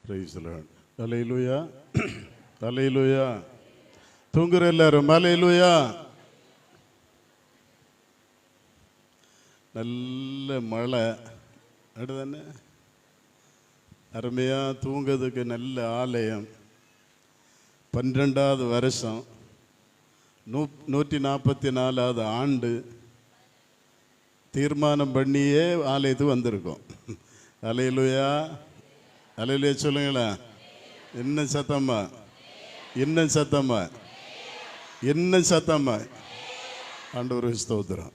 Praise the Lord. அல்லேலூயா, அல்லேலூயா. தூங்குற எல்லாரும் அல்லேலூயா. நல்ல மழை அடுதானே, அருமையாக தூங்கிறதுக்கு நல்ல ஆலயம். 12வது வருஷம், 144வது ஆண்டு தீர்மானம் பண்ணியே ஆலயத்துக்கு வந்திருக்கோம். அல்லேலூயா, அல்லேலூயா சொல்லுங்களேன். இன்னும் சத்தமா, இன்னும் சத்தமா, இன்னும் சத்தமா. ஆண்டவருக்கு ஸ்தோத்திரம்.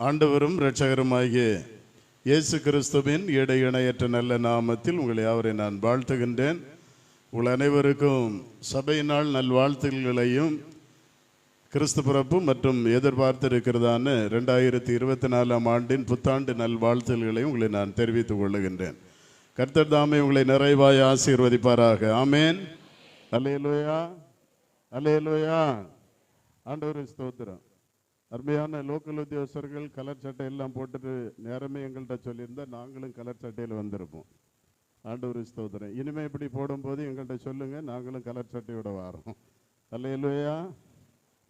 ஆண்டவரும் இரட்சகருமாகிய இயேசு கிறிஸ்துவின் இடை இணையற்ற நல்ல நாமத்தில் உங்களை அவரை நான் வாழ்த்துகின்றேன். உங்கள் அனைவருக்கும் சபையினால் நல்வாழ்த்துகளையும் கிறிஸ்து பிறப்பு மற்றும் எதிர்பார்த்திருக்கிறதான 2024ஆம் ஆண்டின் புத்தாண்டு நல்வாழ்த்துகளையும் உங்களை நான் தெரிவித்துக் கொள்ளுகின்றேன். கர்த்தர் தாமே உங்களை நிறைவாய் ஆசீர்வதிப்பாராக. ஆமேன். அல்லேலூயா, அல்லேலூயா. ஆண்டவருக்கு ஸ்தோத்திரம். அருமையான லோக்கல் உத்தியோகஸ்தர்கள் கலர் சட்டை எல்லாம் போட்டுட்டு நேரமே எங்கள்கிட்ட சொல்லியிருந்தால் நாங்களும் கலர் சட்டையில் வந்திருப்போம். ஆண்டவருக்கு ஸ்தோத்திரம். இனிமேல் இப்படி போடும்போது எங்கள்கிட்ட சொல்லுங்கள், நாங்களும் கலர் சட்டையோட வரோம். அல்லேலூயா.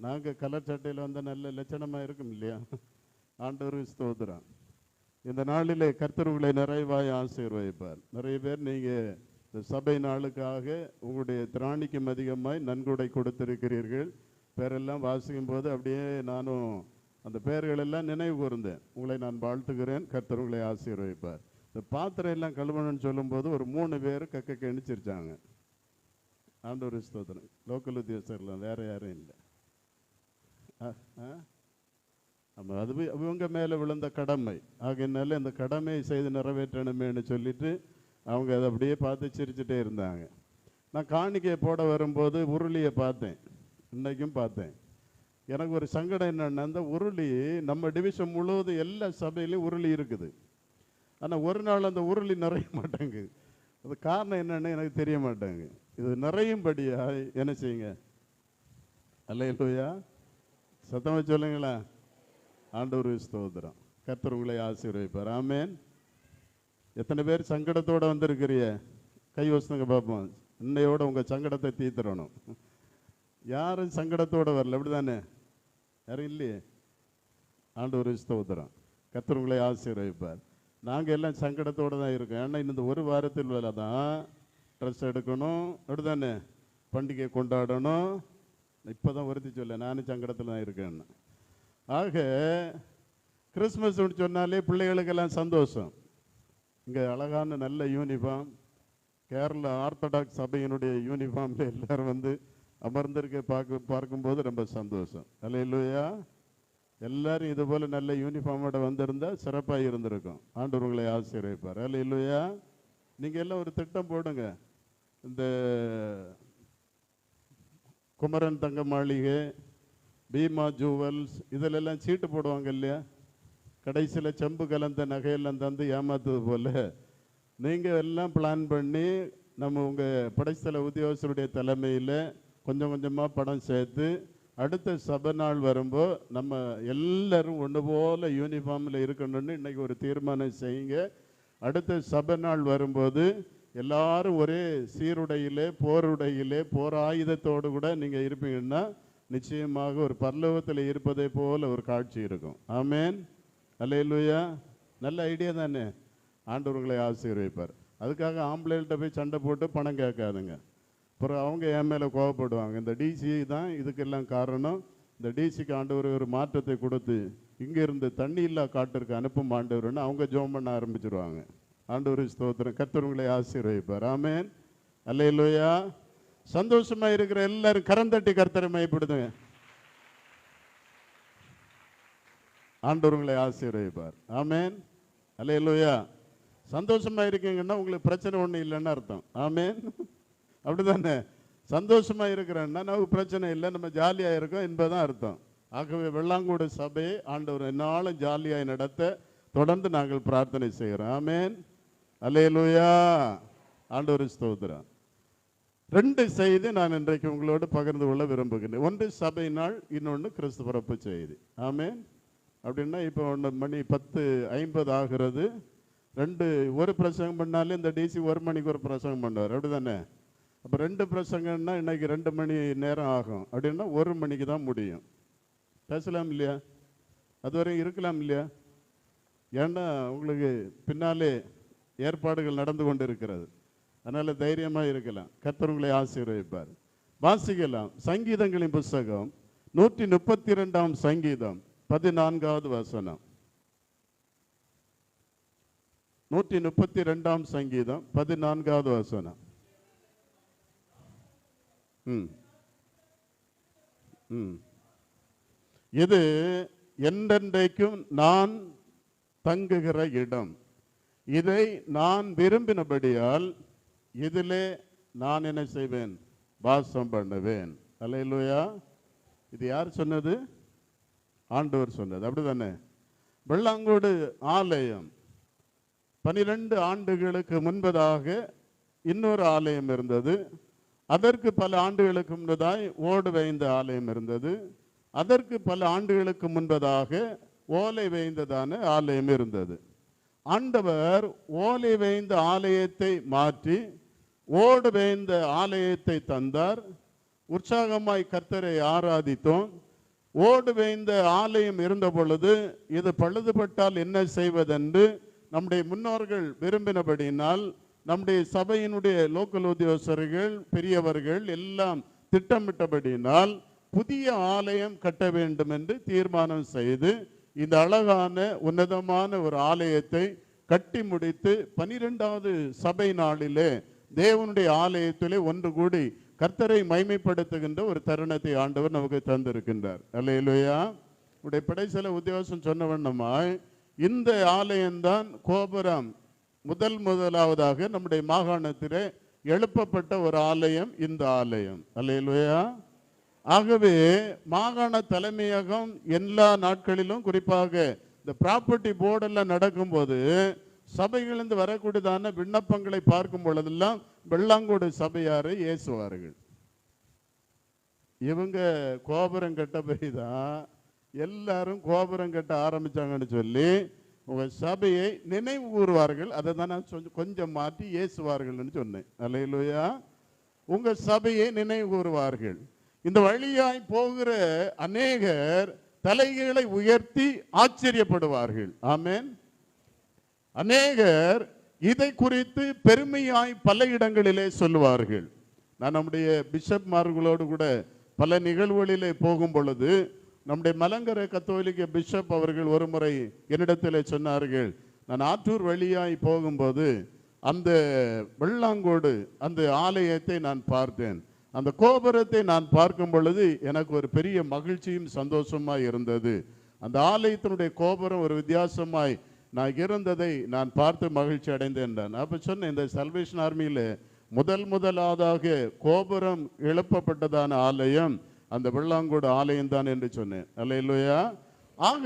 நாங்கள் கலர் சட்டையில் வந்தால் நல்ல லட்சணமாக இருக்கும் இல்லையா? ஆண்டவருக்கு ஸ்தோத்திரம். இந்த நாளிலே கர்த்தர் உங்களை நிறைவாய் ஆசீர்வதிப்பார். நிறைய பேர் நீங்கள் இந்த சபை நாளுக்காக உங்களுடைய திராணிக்கும் அதிகமாய் நன்கொடை கொடுத்திருக்கிறீர்கள். பேரெல்லாம் வாசிக்கும் போது அப்படியே நானும் அந்த பேர்களெல்லாம் நினைவு கூர்ந்தேன். உங்களை நான் வாழ்த்துகிறேன். கர்த்தர் உங்களை ஆசீர்வதிப்பார். இந்த பாத்திரம் எல்லாம் கழுவணும்னு சொல்லும்போது ஒரு 3 பேர் கக்க எணிச்சிருச்சாங்க. ஆண்டவர் ஸ்தோத்திரம். லோக்கல் உத்தியோகஸ்தர்லாம் வேற யாரும் இல்லை. ஆமாம், அது இவங்க மேலே விழுந்த கடமை. ஆகையினால இந்த கடமையை செய்து நிறைவேற்றணுமேனு சொல்லிட்டு அவங்க அதை அப்படியே பார்த்து சிரிச்சுட்டே இருந்தாங்க. நான் காணிக்கையை போட வரும்போது உருளியை பார்த்தேன், இன்னைக்கும் பார்த்தேன். எனக்கு ஒரு சங்கடம் என்னன்னா, அந்த உருளி நம்ம டிவிஷன் முழுவதும் எல்லா சபையிலையும் உருளி இருக்குது. ஆனால் ஒரு நாள் அந்த உருளி நிறைய மாட்டேங்குது. அது காரணம் என்னன்னு எனக்கு தெரிய மாட்டேங்க. இது நிறையும்படியா என்ன செய்யுங்க. அல்லேலூயா, சத்தமாக சொல்லுங்களா. ஆண்டவர் ஸ்தோத்திரம். கர்த்தர் உங்களை ஆசீர்வதிப்பார். ஆமேன். எத்தனை பேர் சங்கடத்தோடு வந்திருக்கிறிய கை வசனங்க பார்ப்போம். இன்னையோட உங்கள் சங்கடத்தை தீர்த்துறணும். யாரும் சங்கடத்தோடு வரல, அப்படி தானே? யாரும் இல்லையே. ஆண்டவர் ஸ்தோத்திரம். கர்த்தர் உங்களை ஆசீர்வதிப்பார். நாங்கள் எல்லாம் சங்கடத்தோடு தான் இருக்கோம். ஏன்னா இந்த ஒரு வாரத்தில் வேலை தான் ட்ரெஸ் எடுக்கணும், அப்படி தானே? பண்டிகை கொண்டாடணும். இப்போ தான் வருத்தி சொல்ல, நானும் சங்கடத்தில் தான் இருக்கேன்னு. ஆக கிறிஸ்மஸ் சொன்னாலே பிள்ளைகளுக்கெல்லாம் சந்தோஷம். இங்கே அழகான நல்ல யூனிஃபார்ம், கேரளா ஆர்த்தடாக்ஸ் சபையினுடைய யூனிஃபார்மில் எல்லாரும் வந்து அமர்ந்திருக்க பார்க்கும்போது ரொம்ப சந்தோஷம். அல்லேலூயா. எல்லாரும் இது போல் நல்ல யூனிஃபார்மோட வந்திருந்தால் சிறப்பாக இருந்திருக்கும். ஆண்டவர் உங்களை ஆசீர்வதிப்பார். அல்லேலூயா. நீங்கள் எல்லாம் ஒரு திட்டம் போடுங்க. இந்த குமரன் தங்க மாளிகை, பீமா ஜுவல்ஸ் இதிலெல்லாம் சீட்டு போடுவாங்க இல்லையா? கடைசியில் செம்பு கலந்த நகையெல்லாம் தந்து ஏமாத்துவது போல் நீங்கள் எல்லாம் பிளான் பண்ணி நம்ம உங்கள் படைத்தல உத்தியோகஸ்தருடைய தலைமையில் கொஞ்சம் கொஞ்சமாக பணம் சேர்த்து அடுத்த சபை நாள் வரும்போது நம்ம எல்லோரும் ஒன்று போல் யூனிஃபார்மில் இருக்கணும்னு இன்றைக்கி ஒரு தீர்மானம் செய்யுங்க. அடுத்த சபை நாள் வரும்போது எல்லாரும் ஒரே சீருடையிலே, போருடையிலே, போர் ஆயுதத்தோடு கூட நீங்கள் இருப்பீங்கன்னா நிச்சயமாக ஒரு பரலோகத்தில் இருப்பதை போல் ஒரு காட்சி இருக்கும். ஆமேன். அல்லேலூயா. நல்ல ஐடியா தானே? ஆண்டவர் உங்களை ஆசீர்வதிப்பார். அதுக்காக ஆம்பளைகிட்ட போய் சண்டை போட்டு பணம் கேட்காதுங்க. அப்புறம் அவங்க என் மேலே கோவப்படுவாங்க. இந்த டிசி தான் இதுக்கெல்லாம் காரணம். இந்த டிசிக்கு ஆண்டவர் ஒரு மாற்றத்தை கொடுத்து இங்கே இருந்து தண்ணி இல்லா காட்டிற்கு அனுப்பும் ஆண்டவர்னு அவங்க ஜோம் பண்ண ஆரம்பிச்சிருவாங்க. ஆண்டவர் ஸ்தோத்திரம். கர்த்தர் உங்களை ஆசீர்வதிப்பார். ஆமேன். அல்லேலூயா. சந்தோஷமா இருக்கிற எல்லாரும் கரந்தட்டி கர்த்தரை மையப்படுத்துங்க. ஆண்டவர் உங்களை ஆசீர்வதிப்பார். ஆமேன். அல்லேலூயா. சந்தோஷமா இருக்கீங்கன்னா உங்களுக்கு பிரச்சனை ஒன்றும் இல்லைன்னு அர்த்தம். ஆமேன். அப்படிதானே? சந்தோஷமா இருக்கிறேன்னா நமக்கு பிரச்சனை இல்லை, நம்ம ஜாலியாக இருக்கோம் என்பதுதான் அர்த்தம். ஆகவே வெள்ளாங்கூடு சபையை ஆண்டவர் என்னாலும் ஜாலியாய் நடத்த தொடர்ந்து நாங்கள் பிரார்த்தனை செய்கிறோம். ஆமேன். அல்லேலூயா. ஆண்டவர் ஸ்தோத்திரம். 2 செய்தி நான் இன்றைக்கு உங்களோடு பகிர்ந்து கொள்ள விரும்புகிறேன். ஒன்று சபை நாள், இன்னொன்று கிறிஸ்து பிறப்பு செய்தி. ஆமேன். அப்படின்னா இப்போ 1 மணி 10:50 ஆகிறது. ஒரு பிரசங்கம் பண்ணாலே இந்த டிசி 1 மணிக்கு ஒரு பிரசங்கம் பண்ணுவார், அப்படி தானே? அப்போ 2 பிரசங்கம்னா இன்னைக்கு 2 மணி நேரம் ஆகும். அப்படின்னா 1 மணிக்கு தான் முடியும். பேசலாம் இல்லையா? அதுவரை இருக்கலாம் இல்லையா? ஏன்னா உங்களுக்கு பின்னாலே ஏற்பாடுகள் நடந்து கொண்டு இருக்கிறது. அதனால் தைரியமாக இருக்கலாம். கர்த்தர் உங்களை ஆசீர்வதிப்பார். வாசிக்கலாம். சங்கீதங்களின் புஸ்தகம் 132ஆம் சங்கீதம் 14வது வசனம். 132ஆம் சங்கீதம் 14வது வசனம். இது என்றென்றைக்கும் நான் தங்குகிற இடம், இதை நான் விரும்பினபடியால் இதிலே நான் என்ன செய்வேன்? வாசம் பண்ணுவேன். அல்லேலூயா. இது யார் சொன்னது? ஆண்டவர் சொன்னது, அப்படிதானே? வெள்ளாங்கோடு ஆலயம் 12 ஆண்டுகளுக்கு முன்பதாக இன்னொரு ஆலயம் இருந்தது. அதற்கு பல ஆண்டுகளுக்கு முன்பதாய் ஓடு வேய்ந்த ஆலயம் இருந்தது. அதற்கு பல ஆண்டுகளுக்கு முன்பதாக ஓலை வேய்ந்ததான ஆலயம் இருந்தது. ஆண்டவர் ஓலை வேய்ந்த ஆலயத்தை மாற்றி ஓடு வேய்ந்த ஆலயத்தை தந்தார். உற்சாகமாய் கர்த்தரை ஆராதித்தோம். ஓடு வேய்ந்த ஆலயம் இருந்த பொழுது இது பழுதுபட்டால் என்ன செய்வதென்று நம்முடைய முன்னோர்கள் விரும்பினபடினால் நம்முடைய சபையினுடைய லோக்கல் உத்தியோகஸ்தர்கள் பெரியவர்கள் எல்லாம் திட்டமிட்டபடினால் புதிய ஆலயம் கட்ட வேண்டும் என்று தீர்மானம் செய்து இந்த அழகான உன்னதமான ஒரு ஆலயத்தை கட்டி முடித்து 12வது சபை நாளிலே தேவனுடைய ஆலயத்திலே ஒன்று கூடி கர்த்தரை மைமைப்படுத்துகின்ற ஒரு தருணத்தை ஆண்டவர் நமக்கு தந்திருக்கின்றார். அல்லேலூயா. உடைய படைசல உத்தியோகம் சொன்ன வண்ணமாய் இந்த ஆலயம்தான் கோபுரம் முதலாவதாக நம்முடைய மாகாணத்திலே எழுப்பப்பட்ட ஒரு ஆலயம் இந்த ஆலயம். அல்லேலூயா. ஆகவே மாகாண தலைமையகம் எல்லா நாட்களிலும் குறிப்பாக இந்த ப்ராப்பர்ட்டி போர்டெல்லாம் நடக்கும்போது சபைகளிலிருந்து வரக்கூடியதான விண்ணப்பங்களை பார்க்கும் பொழுதெல்லாம் வெள்ளாங்கோடு சபையாரை ஏசுவார்கள். இவங்க கோபுரம் கட்ட போய்தான் எல்லாரும் கோபுரம் கட்ட ஆரம்பிச்சாங்கன்னு சொல்லி உங்க சபையை நினைவு கூறுவார்கள். அதை தான் நான் கொஞ்சம் மாற்றி ஏசுவார்கள்னு சொன்னேன். அல்லேலூயா. உங்க சபையை நினைவு கூறுவார்கள். இந்த வழியாய் போகிற அநேகர் தலைகளை உயர்த்தி ஆச்சரியப்படுவார்கள். ஆமென். அநேகர் இதை குறித்து பெருமையாய் பல இடங்களிலே சொல்லுவார்கள். நான் நம்முடைய பிஷப்மார்களோடு கூட பல நிகழ்வுகளிலே போகும் பொழுது நம்முடைய மலங்கரை கத்தோலிக்க பிஷப் அவர்கள் ஒரு முறை என்னிடத்தில் சொன்னார்கள், நான் ஆற்றூர் வழியாய் போகும்போது அந்த வெள்ளாங்கோடு அந்த ஆலயத்தை நான் பார்த்தேன். அந்த கோபுரத்தை நான் பார்க்கும் பொழுது எனக்கு ஒரு பெரிய மகிழ்ச்சியும் சந்தோஷமாய் இருந்தது. அந்த ஆலயத்தினுடைய கோபுரம் ஒரு வித்தியாசமாய் நான் இருந்ததை நான் பார்த்து மகிழ்ச்சி அடைந்தேன். அப்போ சொன்னேன், இந்த சல்வேஷன் ஆர்மியில் முதலாவதாக கோபுரம் எழுப்பப்பட்டதான ஆலயம் அந்த வெள்ளாங்கோடு ஆலயம் தான் என்று சொன்னேன். அல்லேலூயா. ஆக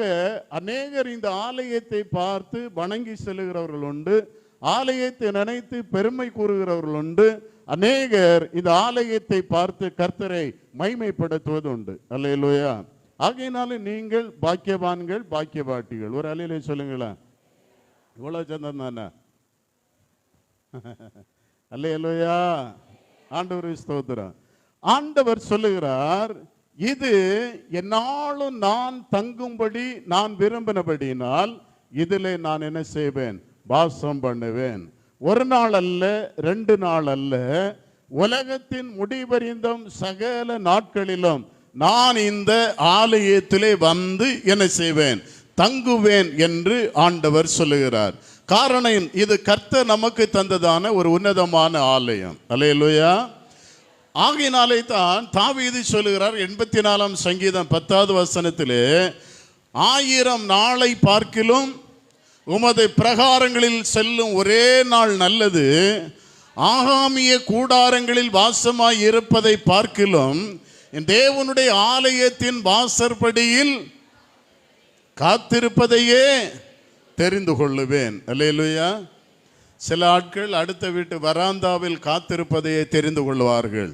அநேகர் இந்த ஆலயத்தை பார்த்து வணங்கி செல்லுகிறவர்கள் உண்டு, ஆலயத்தை நினைத்து பெருமை கூறுகிறவர்கள் உண்டு. அநேகர் இந்த ஆலயத்தை பார்த்து கர்த்தரை மைமைப்படுத்துவது உண்டு. அல்லேலூயா. ஆகையினால நீங்கள் பாக்கியவான்கள், பாக்கியவாட்டிகள். ஒரு அல்லேலூயா சொல்லுங்களா. இவ்வளவு சந்தம் தானே? அல்லேலூயா. ஆண்டவர் ஸ்தோத்திரம். ஆண்டவர் சொல்லுகிறார், இது என்னாலும் நான் தங்கும்படி நான் விரும்பினபடினால் இதிலே நான் என்ன செய்வேன்? வாசம் பண்ணுவேன். ஒரு நாள் அல்ல, 2 நாள் அல்ல, உலகத்தின் முடிவறிந்தும் சகல நாட்களிலும் நான் இந்த ஆலயத்திலே வந்து என்ன செய்வேன்? தங்குவேன் என்று ஆண்டவர் சொல்லுகிறார். காரணம், இது கர்த்தர் நமக்கு தந்ததான ஒரு உன்னதமான ஆலயம். அல்லேலூயா. ஆகையினாலே தான் தாவீது சொல்லுகிறார் 84ஆம் சங்கீதம் 10வது வசனத்திலே, 1000 நாளை பார்க்கிலும் உமது பிரகாரங்களில் செல்லும் ஒரே நாள் நல்லது, ஆகாமிய கூடாரங்களில் வாசமாய் இருப்பதை பார்க்கிலும் என் தேவனுடைய ஆலயத்தின் வாசற்படியில் காத்திருப்பதையே தெரிந்து கொள்ளுவேன். அல்லேலூயா. சில ஆட்கள் அடுத்த வீட்டு வராந்தாவில் காத்திருப்பதையே தெரிந்து கொள்வார்கள்.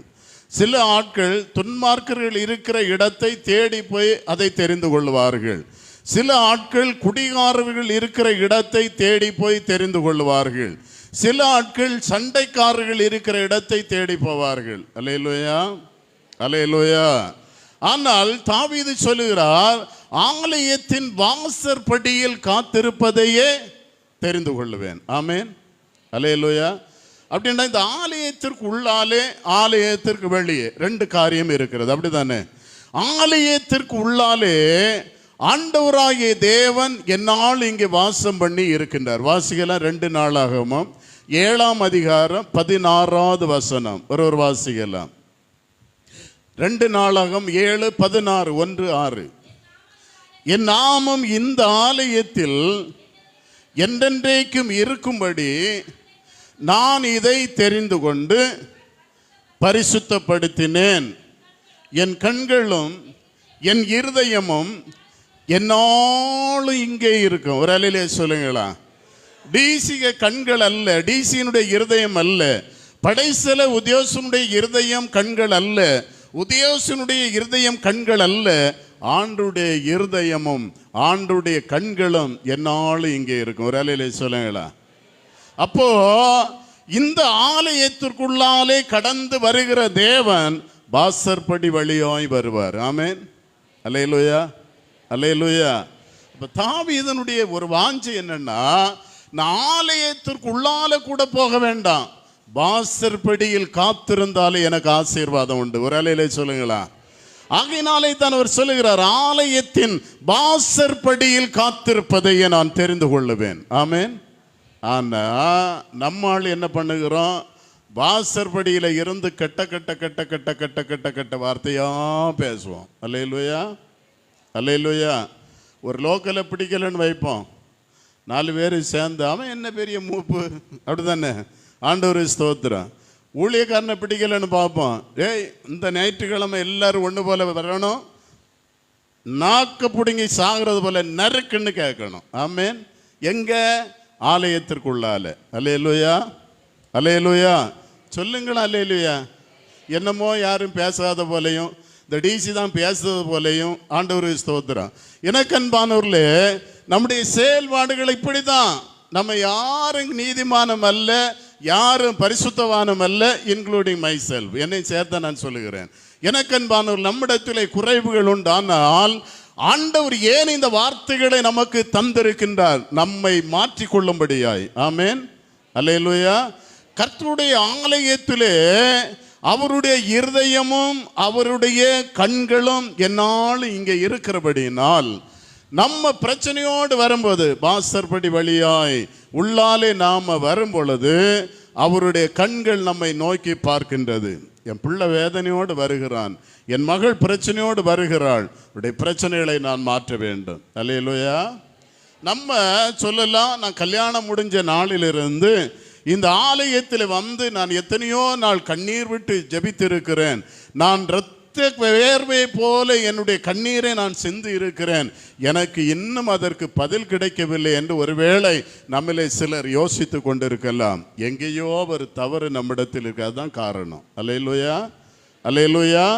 சில ஆட்கள் துன்மார்க்கர்கள் இருக்கிற இடத்தை தேடி போய் அதை தெரிந்து கொள்வார்கள். சில ஆட்கள் குடிகாரர்கள் இருக்கிற இடத்தை தேடி போய் தெரிந்து கொள்வார்கள். சில ஆட்கள் சண்டைக்காரர்கள் இருக்கிற இடத்தை தேடி போவார்கள். அல்லேலூயா, அல்லேலூயா. ஆனால் தாவீது சொல்லுகிறார், ஆலயத்தின் வாசற்படியில் காத்திருப்பதையே தெரிந்து கொள்ளுவேன். ஆமேன், அல்லேலூயா. அப்படின்னா இந்த ஆலயத்திற்கு உள்ளாலே ஆலயத்திற்கு வெளியே ரெண்டு காரியம் இருக்கிறது, அப்படிதானே? ஆலயத்திற்கு உள்ளாலே ஆண்டவராகிய தேவன் என்னால் இங்கே வாசம் பண்ணி இருக்கின்றார். வாசிக்கலாம் 2 நாளாகமம் 7ஆம் அதிகாரம் 16வது வசனம். ஒரு வாசிக்கலாம். 2 நாளாகம் 7:16, 1:6. என் நாமம் இந்த ஆலயத்தில் என்றென்றைக்கும் இருக்கும்படி நான் இதை தெரிந்து கொண்டு பரிசுத்தப்படுத்தினேன். என் கண்களும் என் இருதயமும் என்னாலும் இங்கே இருக்கும். ஒரு அலையிலே சொல்லுங்களா? டிசிக கண்கள் அல்ல, டிசியினுடைய இருதயம் அல்ல. படைசல உத்தியோசனுடைய இருதயம் கண்கள் அல்ல, உத்தியோசனுடைய இருதயம் கண்கள் அல்ல. ஆண்டுடைய இருதயமும் ஆண்டுடைய கண்களும் என்னாலும் இங்கே இருக்கும். ஒரு அலையிலே சொல்லுங்களா? அப்போ இந்த ஆலயத்திற்குள்ளாலே கடந்து வருகிற தேவன் வாசற்படி வழியாய் வருவார். ஆமேன், அல்லேலூயா, அல்லேலூயா. இப்போ தாவீதனுடைய ஒரு வாஞ்சை என்னன்னா, நான் ஆலயத்திற்குள்ளால கூட போக வேண்டாம், வாசற்படியில் காத்திருந்தாலே எனக்கு ஆசீர்வாதம் உண்டு. ஒரு அலையிலே சொல்லுங்களா? ஆகையினாலே தான் அவர் சொல்லுகிறார், ஆலயத்தின் வாசற்படியில் காத்திருப்பதையே நான் தெரிந்து கொள்ளுவேன். ஆமேன். ஆனா நம்மால் என்ன பண்ணுகிறோம்? வாசற்படியில் இருந்து கெட்ட கெட்ட கெட்ட கெட்ட கெட்ட கெட்ட கெட்ட வார்த்தையா பேசுவோம். அல்லேலூயா, அல்லேலூயா. ஒரு லோக்கலை பிடிக்கலன்னு வைப்போம், 4 பேர் சேர்ந்து அவன் என்ன பெரிய மூப்பு, அப்படிதானே? ஆண்டவர் ஸ்தோத்திரம். ஊழியக்காரனை பிடிக்கலன்னு பார்ப்போம், ஏய் இந்த ஞாயிற்றுக்கிழமை எல்லாரும் ஒன்று போல வரணும், நாக்க பிடுங்கி சாகிறது போல நறுக்குன்னு கேட்கணும். ஆமேன். எங்க? ஆலயத்திற்குள்ளால. அல்லேலூயா, அல்லேலூயா. சொல்லுங்களா அல்லேலூயா. என்னமோ யாரும் பேசாத போலையும், இந்த டிசி தான் பேசுறது போலையும் ஆண்டவர் ஸ்தோத்திரம். எனக்கு அன்பானவர்களே, நம்முடைய செயல்பாடுகள் இப்படி தான். நம்ம யாரும் நீதிமானம் அல்ல, யாரும் பரிசுத்தவானம் அல்ல, இன்க்ளூடிங் மை செல்ஃப், என்னை சேர்த்த நான் சொல்லுகிறேன். எனக்கு அன்பானவர்கள், நம்மிடத்திலே குறைவுகள் உண்டானால் ஆண்டவர் ஏன் இந்த வார்த்தைகளை நமக்கு தந்திருக்கின்றார்? நம்மை மாற்றிக்கொள்ளும்படியாய். ஆமேன், அல்லேலூயா. கர்த்தருடைய ஆலயத்திலே அவருடைய இருதயமும் அவருடைய கண்களும் என்னாலும் இங்கே இருக்கிறபடினால், நம்ம பிரச்சனையோடு வரும்போது வாசற்படி வழியாய் உள்ளாலே நாம வரும் பொழுது அவருடைய கண்கள் நம்மை நோக்கி பார்க்கின்றது. என் பிள்ளை வேதனையோடு வருகிறான், என் மகள் பிரச்சனையோடு வருகிறாள், உடைய பிரச்சனைகளை நான் மாற்ற வேண்டும். அல்லேலூயா. நம்ம சொல்லலாம், நான் கல்யாணம் முடிஞ்ச நாளிலிருந்து இந்த ஆலயத்தில் வந்து நான் எத்தனையோ நாள் கண்ணீர் விட்டு ஜெபித்திருக்கிறேன், நான் இரத்த வேர்வை போல என்னுடைய கண்ணீரை நான் சிந்தி இருக்கிறேன், எனக்கு இன்னும் அதற்கு பதில் கிடைக்கவில்லை என்று ஒருவேளை நம்மளே சிலர் யோசித்து கொண்டிருக்கலாம். எங்கேயோ ஒரு தவறு நம்மிடத்தில் இருக்கு, அதுதான் காரணம். அல்லேலூயா, அல்லேலூயா.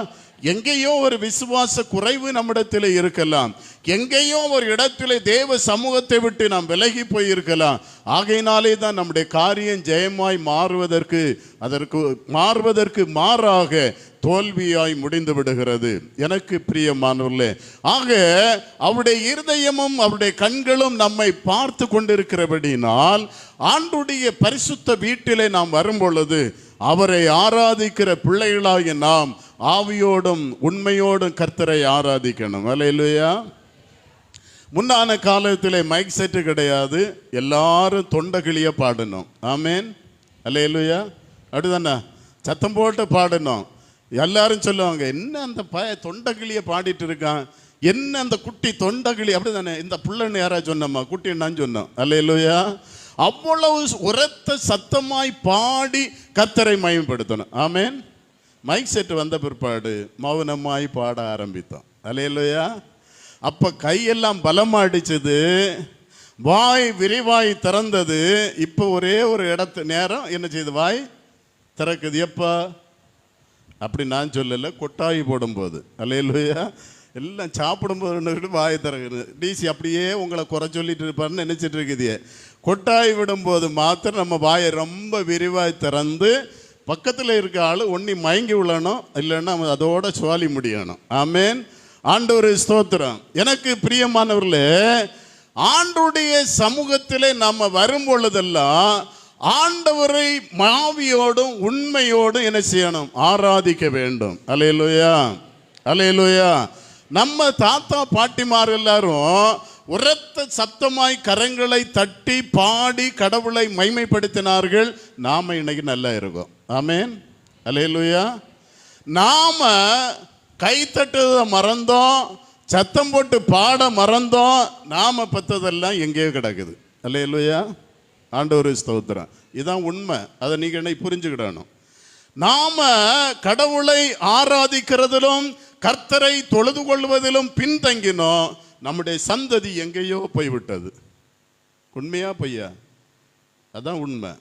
எங்கேயோ ஒரு விசுவாச குறைவு நம்மிடத்தில் இருக்கலாம், எங்கேயோ ஒரு இடத்துல தேவ சமூகத்தை விட்டு நாம் விலகி போயிருக்கலாம். ஆகையினாலே தான் நம்முடைய காரியம் ஜெயமாய் மாறுவதற்கு மாறாக தோல்வியாய் முடிந்து விடுகிறது. எனக்கு பிரியமானவர்களே, ஆக அவருடைய இருதயமும் அவருடைய கண்களும் நம்மை பார்த்து கொண்டிருக்கிறபடினால், ஆண்டுடைய பரிசுத்த வீட்டிலே நாம் வரும் பொழுது அவரை ஆராதிக்கிற பிள்ளைகளாகிய நாம் ஆவியோடும் உண்மையோடும் கர்த்தரை ஆராதிக்கணும். அல்லேலூயா. முன்னான காலத்தில் மைக் செட்டு கிடையாது, எல்லாரும் தொண்டகிளிய பாடணும். ஆமேன், அல்லேலூயா. அப்படிதானே? சத்தம் போட்டு பாடணும். எல்லாரும் சொல்லுவாங்க, என்ன அந்த தொண்டகிளிய பாடிட்டு இருக்கான், என்ன அந்த குட்டி தொண்டகிளி, அப்படிதானே? இந்த பிள்ளைன்னு யாராவது சொன்னம்மா, குட்டின்னு சொன்னோம். அல்லேலூயா. அவ்வளவு உரத்த சத்தமாய் பாடி கர்த்தரை மகிமைப்படுத்தணும். ஆமேன். மைக் செட்டு வந்த பிற்பாடு மௌனமாய் பாட ஆரம்பித்தோம். அல்லேலூயா. அப்ப கையெல்லாம் பலமாடிச்சது, வாய் விரிவாய் திறந்தது. இப்போ ஒரே ஒரு இடத்து நேரம் என்ன செய்யுது, வாய் திறக்குது. எப்பா? அப்படி நான் சொல்லல, கொட்டாய் போடும்போது. அல்லேலூயா. எல்லாம் சாப்பிடும்போது வாயை திறகுது. டிசி அப்படியே உங்களை குறை சொல்லிட்டு இருப்பாருன்னு நினச்சிட்டு இருக்குதே. கொட்டாய் விடும்போது மாத்திரம் நம்ம வாயை ரொம்ப விரிவாய் திறந்து பக்கத்தில் இருக்க ஆள் ஒன்றி மயங்கி விழணும், இல்லைன்னா அதோட சுவாலி முடியணும். ஆமேன். ஆண்டவர் ஸ்தோத்திரம். எனக்கு பிரியமானவர்களே, ஆண்டவருடைய சமூகத்திலே நம்ம வரும் பொழுதெல்லாம் ஆண்டவரை மாவியோடும் உண்மையோடும் என்ன செய்யணும்? ஆராதிக்க வேண்டும். அல்லேலூயா, அல்லேலூயா. நம்ம தாத்தா பாட்டிமார் எல்லாரும் உரத்த சத்தமாய் கரங்களை தட்டி பாடி கடவுளை மைமைப்படுத்தினார்கள். நாம இன்னைக்கு நல்லா இருக்கோம். ஆமேன், அல்லேலூயா. நாம கை தட்டுவதை மறந்தோம், சத்தம் போட்டு பாட மறந்தோம். நாம பத்ததெல்லாம் எங்கேயோ கிடக்குது. அல்லேலூயா, ஆண்டவர் ஸ்தோத்திரம். இதுதான் உண்மை. அதை நீங்க என்னை புரிஞ்சுக்கிடணும். நாம கடவுளை ஆராதிக்கிறதிலும் கர்த்தரை தொழுது கொள்வதிலும் பின்தங்கினோம். நம்முடைய சந்ததி எங்கேயோ போய்விட்டது. உண்மையா பொய்யா? அதான் உண்மை.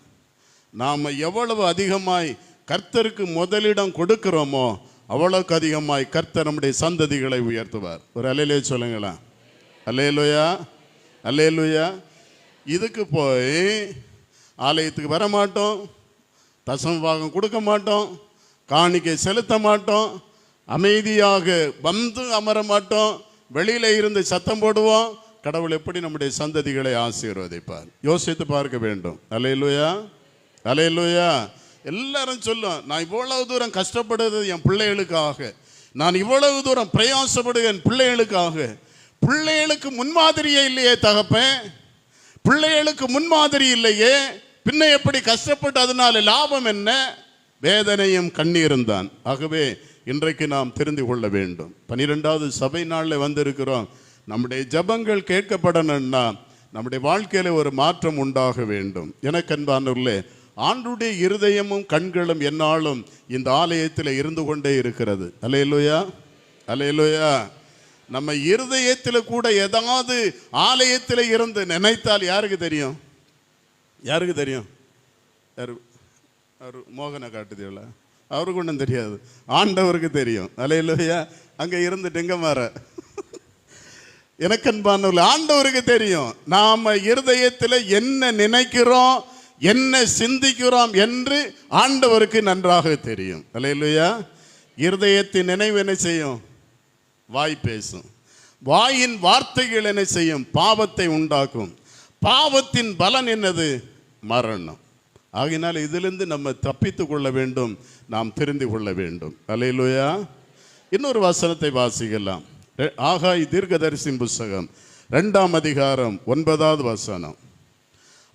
நாம் எவ்வளவு அதிகமாய் கர்த்தருக்கு முதலிடம் கொடுக்கிறோமோ அவ்வளவுக்கு அதிகமாய் கர்த்தர் நம்முடைய சந்ததிகளை உயர்த்துவார். ஒரு அல்லேலூயா சொல்லுங்களா? அல்லேலூயா, அல்லேலூயா. இதுக்கு போய் ஆலயத்துக்கு வர மாட்டோம், தசம பாகம் கொடுக்க மாட்டோம், காணிக்கை செலுத்த மாட்டோம், அமைதியாக வந்து அமர மாட்டோம், வெளியில இருந்து சத்தம் போடுவோம். கடவுள் எப்படி நம்முடைய சந்ததிகளை ஆசீர்வதிப்பார்? யோசித்து பார்க்க வேண்டும். அல்லேலூயா, அல்லேலூயா. எல்லாரும் சொல்லும், நான் இவ்வளவு தூரம் கஷ்டப்படுறது என் பிள்ளைகளுக்காக, நான் இவ்வளவு தூரம் பிரயாசப்படுகிறேன் என் பிள்ளைகளுக்காக. பிள்ளைகளுக்கு முன்மாதிரியே இல்லையே தகப்பேன், பிள்ளைகளுக்கு முன்மாதிரி இல்லையே, பின்ன எப்படி கஷ்டப்பட்டு அதனால லாபம் என்ன? வேதனையும் கண்ணீரும் தான். ஆகவே இன்றைக்கு நாம் தெரிந்து கொள்ள வேண்டும். 12வது சபை நாளில் வந்திருக்கிறோம். நம்முடைய ஜபங்கள் கேட்கப்படணும்னா நம்முடைய வாழ்க்கையில ஒரு மாற்றம் உண்டாக வேண்டும். எனக்கு அன்பானவர்களே, ஆண்டுடைய இருதயமும் கண்களும் என்னாலும் இந்த ஆலயத்தில் இருந்து கொண்டே இருக்கிறது. அல்லேலூயா, அல்லேலூயா. நம்ம இருதயத்தில் கூட ஏதாவது ஆலயத்தில் இருந்து நினைத்தால் யாருக்கு தெரியும்? யாருக்கு தெரியும்? யாரு? அவர் மோகனை காட்டுதேவல, அவருக்கு ஒன்றும் தெரியாது, ஆண்டவருக்கு தெரியும். அல்லேலூயா. அங்கே இருந்துட்டு எங்க மாற எனக்கு அன்பானவர்களே, ஆண்டவருக்கு தெரியும் நாம இருதயத்தில் என்ன நினைக்கிறோம், என்ன சிந்திக்கிறோம் என்று ஆண்டவருக்கு நன்றாக தெரியும். அல்லேலூயா. இருதயத்தின் நினைவு என்ன செய்யும்? வாய் பேசும். வாயின் வார்த்தைகள் என்ன செய்யும்? பாவத்தை உண்டாக்கும். பாவத்தின் பலன் என்னது? மரணம். ஆகினால் இதிலிருந்து நம்ம தப்பித்து கொள்ள வேண்டும், நாம் தெரிந்து கொள்ள வேண்டும். அல்லேலூயா. இன்னொரு வசனத்தை வாசிக்கலாம். ஆகாய் தீர்க்கதரிசியின் புஸ்தகம் 2ஆம் அதிகாரம் 9வது வசனம்.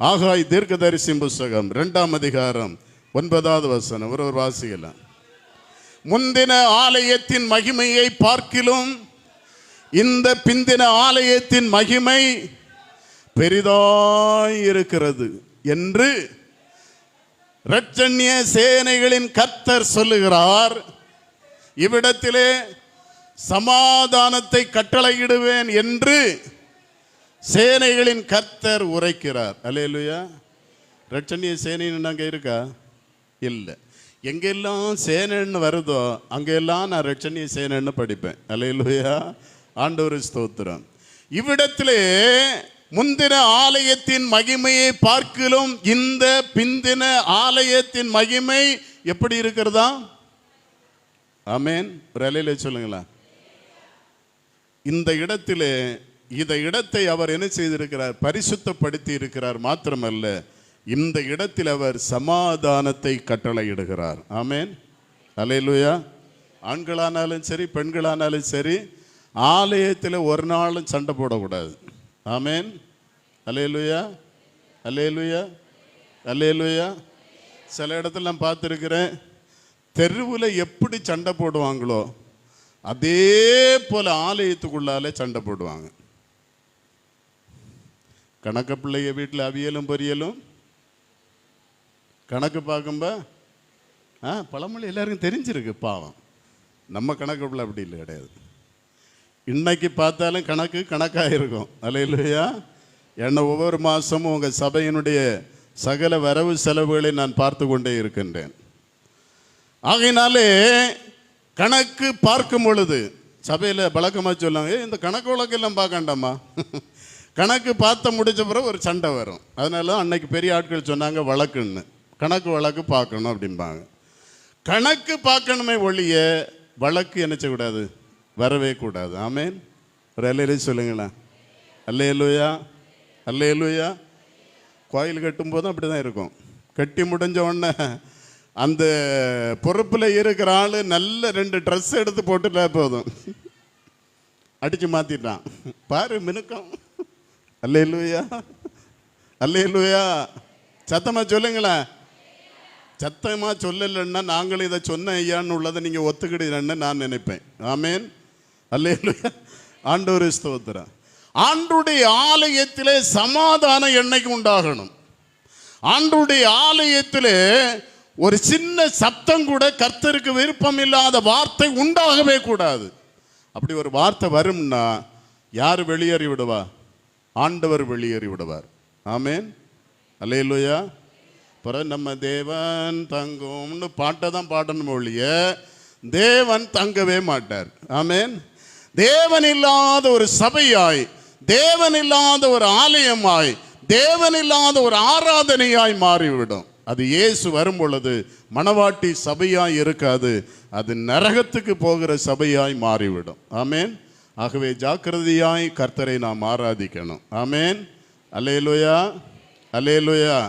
ஆகாய் தீர்க்கதரிசியின் புஸ்தகம் 2ஆம் அதிகாரம் 9வது வசனம். ஒரு வாசிக்கலாம். முந்தின ஆலயத்தின் மகிமையை பார்க்கிலும் இந்த பிந்தின ஆலயத்தின் மகிமை பெரிதாய் இருக்கிறது என்று இரட்சண்ய சேனைகளின் கர்த்தர் சொல்லுகிறார். இவ்விடத்திலே சமாதானத்தை கட்டளையிடுவேன் என்று சேனைகளின் கர்த்தர் உரைக்கிறார். அல்லேலூயா. இரட்சண்ய சேனைன்னு அங்கே இருக்கா? இல்லை. எங்கெல்லாம் சேனைன்னு வருதோ அங்கெல்லாம் நான் இரட்சண்ய சேனைன்னு படிப்பேன். அல்லேலூயா, ஆண்டவர் ஸ்தோத்திரம். இவ்விடத்திலே முந்தின ஆலயத்தின் மகிமையை பார்க்கிலும் இந்த பிந்தின ஆலயத்தின் மகிமை எப்படி இருக்கிறதா? ஆமேன். ஒரு அல்லேலூயா சொல்லுங்களா? இந்த இடத்திலே இந்த இடத்தை அவர் என்ன செய்திருக்கிறார்? பரிசுத்தப்படுத்தி இருக்கிறார். மாத்திரமல்ல, இந்த இடத்தில் அவர் சமாதானத்தை கட்டளையிடுகிறார். ஆமேன், அல்லேலூயா. ஆண்களானாலும் சரி பெண்களானாலும் சரி ஆலயத்தில் ஒரு நாளும் சண்டை போடக்கூடாது. ஆமேன், அல்லேலூயா, அல்லேலூயா, அல்லேலூயா. சில இடத்துல நான் பார்த்துருக்கிறேன், தெருவில் எப்படி சண்டை போடுவாங்களோ அதே போல ஆலயத்துக்குள்ளாலே சண்டை போடுவாங்க. கணக்கு பிள்ளைய வீட்டில் அவியலும் பொரியலும் கணக்கு பார்க்கும்பா பழமொழி எல்லாருக்கும் தெரிஞ்சிருக்கு. பாவம், நம்ம கணக்கு பிள்ளை அப்படி இல்லை, கிடையாது. இன்னைக்கு பார்த்தாலும் கணக்கு கணக்காக இருக்கும். அல்லேலூயா. என்னை ஒவ்வொரு மாதமும் உங்கள் சபையினுடைய சகல வரவு செலவுகளை நான் பார்த்து கொண்டே இருக்கின்றேன். ஆகையினாலே கணக்கு பார்க்கும் பொழுது சபையில் பழக்கமாக சொல்லாங்க, இந்த கணக்கு வழக்கெல்லாம் பார்க்கண்டாமா, கணக்கு பார்த்து முடிச்ச பிறகு ஒரு சண்டை வரும். அதனால தான் அன்னைக்கு பெரிய ஆட்கள் சொன்னாங்க வழக்குன்னு, கணக்கு வழக்கு பார்க்கணும் அப்படிம்பாங்க. கணக்கு பார்க்கணுமே ஒழிய வழக்கு என்ன செய்யக்கூடாது, வரவே கூடாது. ஆமேன். ஒரு அல்லேலூயா சொல்லுங்களேன். அல்லேலூயா, அல்லேலூயா. கோயில் கட்டும்போதும் அப்படி தான் இருக்கும். கட்டி முடிஞ்ச உடனே அந்த பொறுப்பில் இருக்கிற ஆள் நல்ல 2 ட்ரெஸ் எடுத்து போட்டுட்டா போதும், அடித்து மாற்றிட்டான் பாரு மினுக்கம். அல்லேலூயா, அல்லேலூயா. சத்தமாக சொல்லுங்களேன். சத்தமாக சொல்லலைன்னா நாங்களும் இதை சொன்ன ஐயான்னு உள்ளதை நீங்கள் ஒத்துக்கிடுன்னு நான் நினைப்பேன். ஆமேன். அல்லேலூயா. ஆண்டவரே ஸ்தோத்திரம். ஆண்டவருடைய ஆலயத்திலே சமாதானம் என்னைக்கு உண்டாகணும். ஆண்டவருடைய ஆலயத்திலே ஒரு சின்ன சத்தம் கூட கர்த்தருக்கு விருப்பம் இல்லாத வார்த்தை உண்டாகவே கூடாது. அப்படி ஒரு வார்த்தை வரும்னா யார் வெளியேறி விடுவா? ஆண்டவர் வெளியேறி விடுவார். ஆமேன். அல்லேலூயா. அப்புறம் நம்ம தேவன் தங்கும்னு பாட்டை தான் பாடணும் ஒழிய தேவன் தங்கவே மாட்டார். ஆமேன். தேவன் இல்லாத ஒரு சபையாய், தேவன் இல்லாத ஒரு ஆலயமாய், தேவன் இல்லாத ஒரு ஆராதனையாய் மாறிவிடும். அது இயேசு வரும் பொழுது மணவாட்டி சபையாய் இருக்காது, அது நரகத்துக்கு போகிற சபையாய் மாறிவிடும். ஆமேன். ஆகவே ஜாக்கிரதையாய் கர்த்தரை நாம் ஆராதிக்கணும். ஆமேன். அல்லேலூயா, அல்லேலூயா.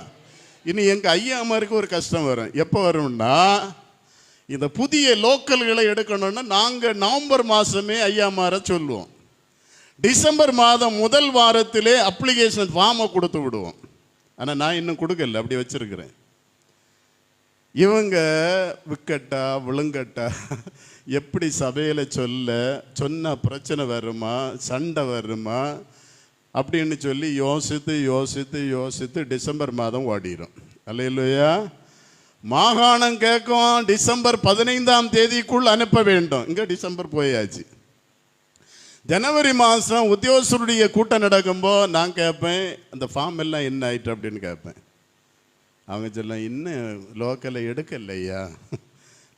இனி எங்கள் ஐயாமாருக்கு ஒரு கஷ்டம் வரும். எப்போ வரும்னா, இந்த புதிய லோக்கல்களை எடுக்கணும்னா நாங்கள் நவம்பர் மாதமே ஐயாமாரை சொல்லுவோம். டிசம்பர் மாதம் முதல் வாரத்திலே அப்ளிகேஷன் ஃபார்மை கொடுத்து விடுவோம். ஆனால் நான் இன்னும் கொடுக்கல, அப்படி வச்சிருக்கிறேன். இவங்க விக்கட்டா விழுங்கட்டா எப்படி சபையில் சொன்ன பிரச்சனை வருமா, சண்டை வருமா அப்படின்னு சொல்லி யோசித்து யோசித்து யோசித்து டிசம்பர் மாதம் ஓடிடும். அல்லேலூயா. மாகாணம் கேட்கும் டிசம்பர் 15ஆம் தேதிக்குள் அனுப்ப வேண்டும். இங்கே டிசம்பர் போயாச்சு. ஜனவரி மாதம் உத்தியோகஸ்தருடைய கூட்டம் நடக்கும்போது நான் கேட்பேன், அந்த ஃபார்ம் எல்லாம் என்ன ஆயிட்டு அப்படின்னு கேட்பேன். அவங்க சொல்ல, இன்னும் லோக்கலை எடுக்கலையா.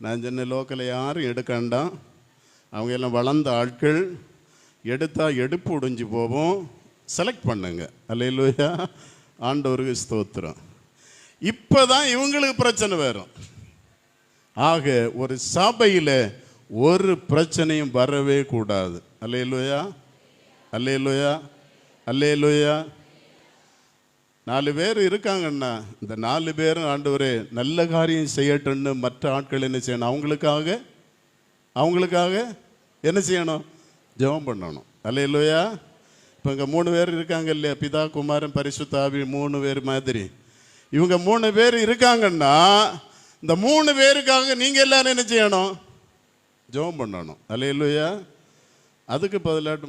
நான் சொன்ன லோக்கலை யாரும் எடுக்கண்டாம், அவங்க எல்லாம் வளர்ந்த ஆட்கள், எடுத்தால் எடுப்பு உடைஞ்சு போவோம், செலக்ட் பண்ணுங்க. அல்லேலூயா. ஆண்டவருக்கு ஸ்தோத்திரம். இப்போ தான் இவங்களுக்கு பிரச்சனை வரும். ஆக ஒரு சபையில் ஒரு பிரச்சனையும் வரவே கூடாது. அல்லேலூயா, அல்லேலூயா, அல்லேலூயா. 4 பேர் இருக்காங்கண்ணா, இந்த 4 பேரும் ஆண்டவரே நல்ல காரியம் செய்யட்டும்னு மற்ற ஆட்கள் என்ன செய்யணும்? அவங்களுக்காக என்ன செய்யணும்? ஜெபம் பண்ணணும். அல்லேலூயா. இப்போ இங்கே 3 பேர் இருக்காங்க இல்லையா, பிதா குமாரன் பரிசுத்த ஆவி 3 பேர் மாதிரி. இவங்க 3 பேர் இருக்காங்கன்னா இந்த 3 பேருக்காக நீங்கள் எல்லாரும் என்ன செய்யணும்? ஜெபம் பண்ணணும். அல்லேலூயா. அதுக்கு பதிலாட்டு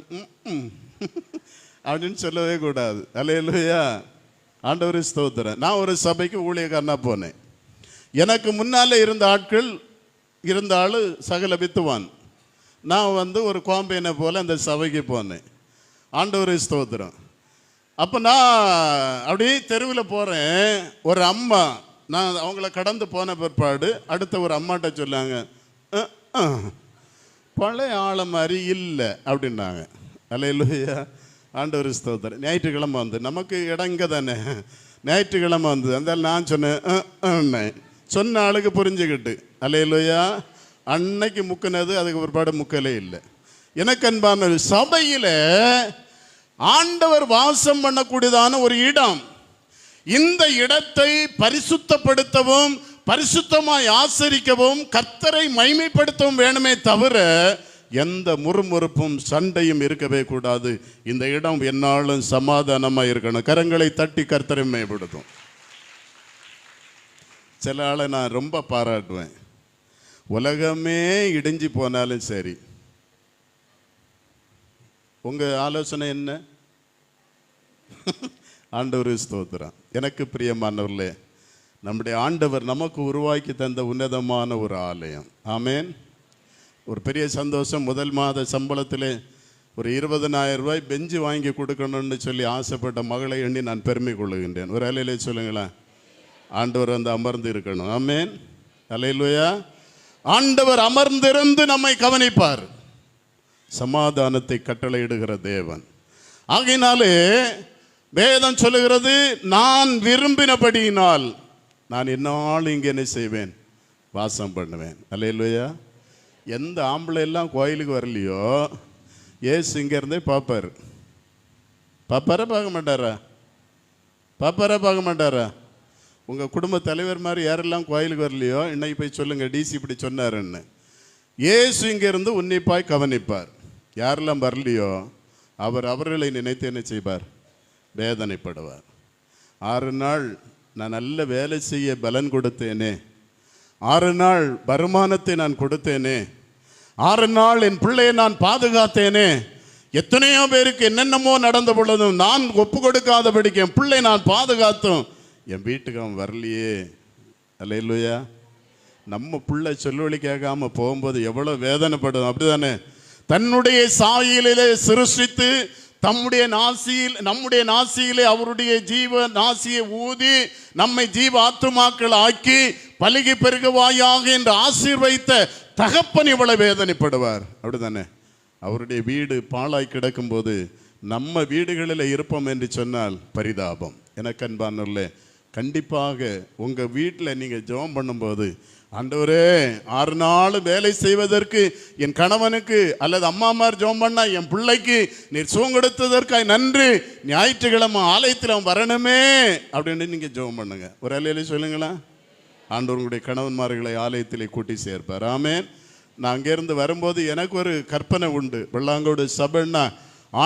அப்படின்னு சொல்லவே கூடாது. அல்லேலூயா. ஆண்டவரே ஸ்தோத்திரம். நான் ஒரு சபைக்கு ஊழியக்காரனாக போனேன். எனக்கு முன்னால் இருந்த ஆள் சகல வித்துவான். நான் ஒரு கோம்பையனை போல் அந்த சபைக்கு போனேன். ஆண்டவரே ஸ்தோத்திரம். அப்போ நான் அப்படியே தெருவில் போகிறேன். ஒரு அம்மா, நான் அவங்கள கடந்து போன பிற்பாடு அடுத்த ஒரு அம்மாட்ட சொல்லாங்க, பழைய ஆளை மாதிரி இல்லை அப்படின்னாங்க. அல்லேலூயா. ஆண்டவர் ஸ்தோத்திரம். ஞாயிற்றுக்கிழமை நமக்கு இடம் இங்கே தானே, ஞாயிற்றுக்கிழமை அந்த நான் சொன்னேன், சொன்ன ஆளுக்கு புரிஞ்சுக்கிட்டு. அல்லேலூயா. அன்னைக்கு முக்கினது, அதுக்கு பிற்பாடு முக்கலே இல்லை. எனக்கு அன்பான சபையில் ஆண்டவர் வாசம் பண்ணக்கூடியதான ஒரு இடம். இந்த இடத்தை பரிசுத்தப்படுத்தவும் பரிசுத்தமாய் ஆசரிக்கவும் கர்த்தரை மைமைப்படுத்தவும் வேணுமே தவிர எந்த முறுமுறுப்பும் சண்டையும் இருக்கவே கூடாது. இந்த இடம் என்னாலும் சமாதானமாக இருக்கணும். கரங்களை தட்டி கர்த்தரை மைமைப்படுத்தும். சில ஆளை நான் ரொம்ப பாராட்டுவேன். உலகமே இடிஞ்சு போனாலும் சரி, உங்கள் ஆலோசனை என்ன? ஆண்டவர் ஸ்தோத்திரம். எனக்கு பிரியமானவர்களே, நம்முடைய ஆண்டவர் நமக்கு உருவாக்கி தந்த உன்னதமான ஒரு ஆலயம். ஆமேன். ஒரு பெரிய சந்தோஷம். முதல் மாத சம்பளத்தில் ஒரு 20,000 ரூபாய் பெஞ்சு வாங்கி கொடுக்கணும்னு சொல்லி ஆசைப்பட்ட மகளை எண்ணி நான் பெருமை கொள்ளுகின்றேன். ஒரு அலையிலே சொல்லுங்களேன். ஆண்டவர் அமர்ந்து இருக்கணும். ஆமேன். அல்லேலூயா. ஆண்டவர் அமர்ந்திருந்து நம்மை கவனிப்பார். சமாதானத்தை கட்டளையிடுகிற தேவன். ஆகையினாலே வேதம் சொல்லுகிறது, நான் விரும்பினபடியினால் நான் என்னாலும் இங்கே என்ன செய்வேன், வாசம் பண்ணுவேன். அல்லேலூயா. எந்த ஆம்பளை எல்லாம் கோயிலுக்கு வரலையோ ஏசு இங்கேருந்தே பார்ப்பார். பார்ப்பாரா பார்க்க மாட்டாரா? பார்ப்பாரா பார்க்க மாட்டாரா? உங்கள் குடும்ப தலைவர் மாதிரி யாரெல்லாம் கோயிலுக்கு வரலையோ இன்னைக்கு போய் சொல்லுங்கள், டிசி இப்படி சொன்னாருன்னு. ஏசு இங்கேருந்து உன்னிப்பாய் கவனிப்பார். யாரெல்லாம் வரலையோ அவர்களை நினைத்து என்ன செய்வார், வேதனைப்படுவார். 6 நாள் நான் நல்ல வேலை செய்ய பலன் கொடுத்தேனே, 6 நாள் வருமானத்தை நான் கொடுத்தேனே, 6 நாள் என் பிள்ளையை நான் பாதுகாத்தேனே, எத்தனையோ பேருக்கு என்னென்னமோ நடந்த பொழுதும் நான் ஒப்பு கொடுக்காதபடிக்கு என் பிள்ளை நான் பாதுகாத்தும் என் வீட்டுக்கு அவன் வரலையே. அல்லேலூயா. நம்ம பிள்ளை சொல்வழி கேட்காம போகும்போது எவ்வளோ வேதனைப்படும், அப்படிதானே? தன்னுடைய சாயிலே சிருஷ்டித்து நம்முடைய நாசியிலே அவருடைய ஜீவ நாசியை ஊதி நம்மை ஜீவ ஆத்துமாக்கள் ஆக்கி பலுகி பெருகுவாயாக என்று ஆசீர்வைத்த தகப்பன் இவ்வளவு வேதனைப்படுவார், அப்படிதானே? அவருடைய வீடு பாழாய் கிடக்கும் போது நம்ம வீடுகளில் இருப்போம் என்று சொன்னால் பரிதாபம். எனக்கு அன்பானவர்களே, கண்டிப்பாக உங்கள் வீட்டில் நீங்கள் ஜெபம் பண்ணும்போது, ஆண்டவரே 6 நாள் வேலை செய்வதற்கு என் கணவனுக்கு அல்லது அம்மாமார் ஜெபம் பண்ணா என் பிள்ளைக்கு நீர் சுகம் கொடுத்ததற்காய் நன்றி, ஞாயிற்றுக்கிழமை ஆலயத்தில் அவன் வரணுமே அப்படின்னு நீங்கள் ஜெபம் பண்ணுங்க. ஒரு அலையில சொல்லுங்களா? ஆண்டவர் உங்களுடைய கணவன்மார்களை ஆலயத்தில் கூட்டி சேர்ப்பார். ஆமேன். நான் அங்கேருந்து வரும்போது எனக்கு ஒரு கற்பனை உண்டு. வெள்ளாங்கோடு சபைன்னா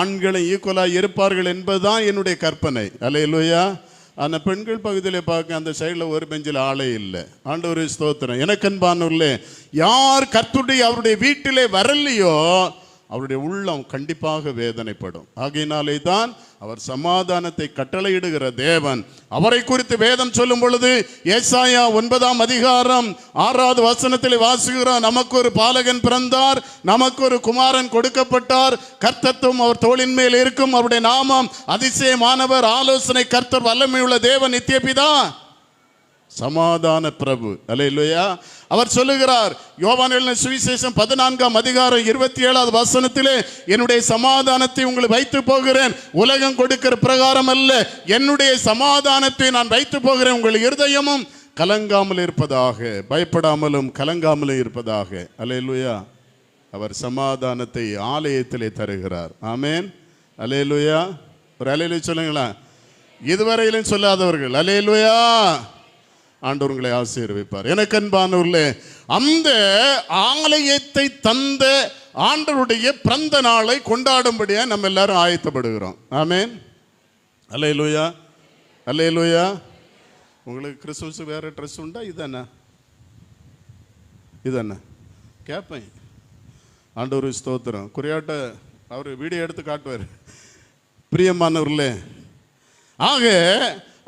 ஆண்களும் ஈக்குவலாக இருப்பார்கள் என்பதுதான் என்னுடைய கற்பனை. அல்லேலூயா. ஆனால் பெண்கள் பகுதியில் பார்க்க அந்த சைடில் ஒரு பெஞ்சில் ஆளே இல்லை. ஆண்டவர் ஸ்தோத்திரம். எனக்கு அன்பானவர்களே, யார் கர்த்தருடைய அவருடைய வீட்டிலே வரலையோ அவருடைய உள்ளம் கண்டிப்பாக வேதனைப்படும். ஆகையினாலே தான் அவர் சமாதானத்தை கட்டளையிடுகிற தேவன். அவரை குறித்து வேதம் சொல்லும் பொழுது ஏசாயா 9ஆம் அதிகாரம் 6வது வசனத்தில் வாசிக்கிறோம், நமக்கு ஒரு பாலகன் பிறந்தார், நமக்கு ஒரு குமாரன் கொடுக்கப்பட்டார், கர்த்தத்துவம் அவர் தோளின் மேல் இருக்கும், அவருடைய நாமம் அதிசயமானவர், ஆலோசனை கர்த்தர், வல்லமையுள்ள தேவன், நித்தியபிதா, சமாதான பிரபு. அல்லேலூயா. அவர் சொல்லுகிறார், யோவான் எழுதின சுவிசேஷம் 14ஆம் அதிகாரம் 27வது வசனத்திலே, என்னுடைய சமாதானத்தை உங்களுக்கு வைத்து போகிறேன், உலகம் கொடுக்கிற பிரகாரம் அல்ல, என்னுடைய சமாதானத்தை நான் வைத்து போகிறேன், உங்கள் இருதயமும் கலங்காமல் இருப்பதாக, பயப்படாமலும் கலங்காமலும் இருப்பதாக. அல்லேலூயா. அவர் சமாதானத்தை ஆலயத்திலே தருகிறார். ஆமேன். அல்லேலூயா. ஒரு அல்லேலூயா சொல்லுங்களா? இதுவரையிலும் சொல்லாதவர்கள் அல்லேலூயா. ஆண்டவர் உங்களை ஆசீர்வதிப்பார். எனக்கு அன்பானவர்களே, அந்த ஆலயத்தை தந்த ஆண்டவருடைய பிறந்த நாளை கொண்டாடும்படியா நம்ம எல்லாரும் ஆயத்தப்படுகிறோம். ஆமேன். அல்லேலூயா. அல்லேலூயா. உங்களுக்கு கிறிஸ்துமஸ் வேற ட்ரெஸ் உண்டா? இதானே கேட்பேன். ஆண்டவர் ஸ்தோத்திரம். குறியாட்ட அவர் வீடியோ எடுத்து காட்டுவார். பிரியமானவர்களே, ஆக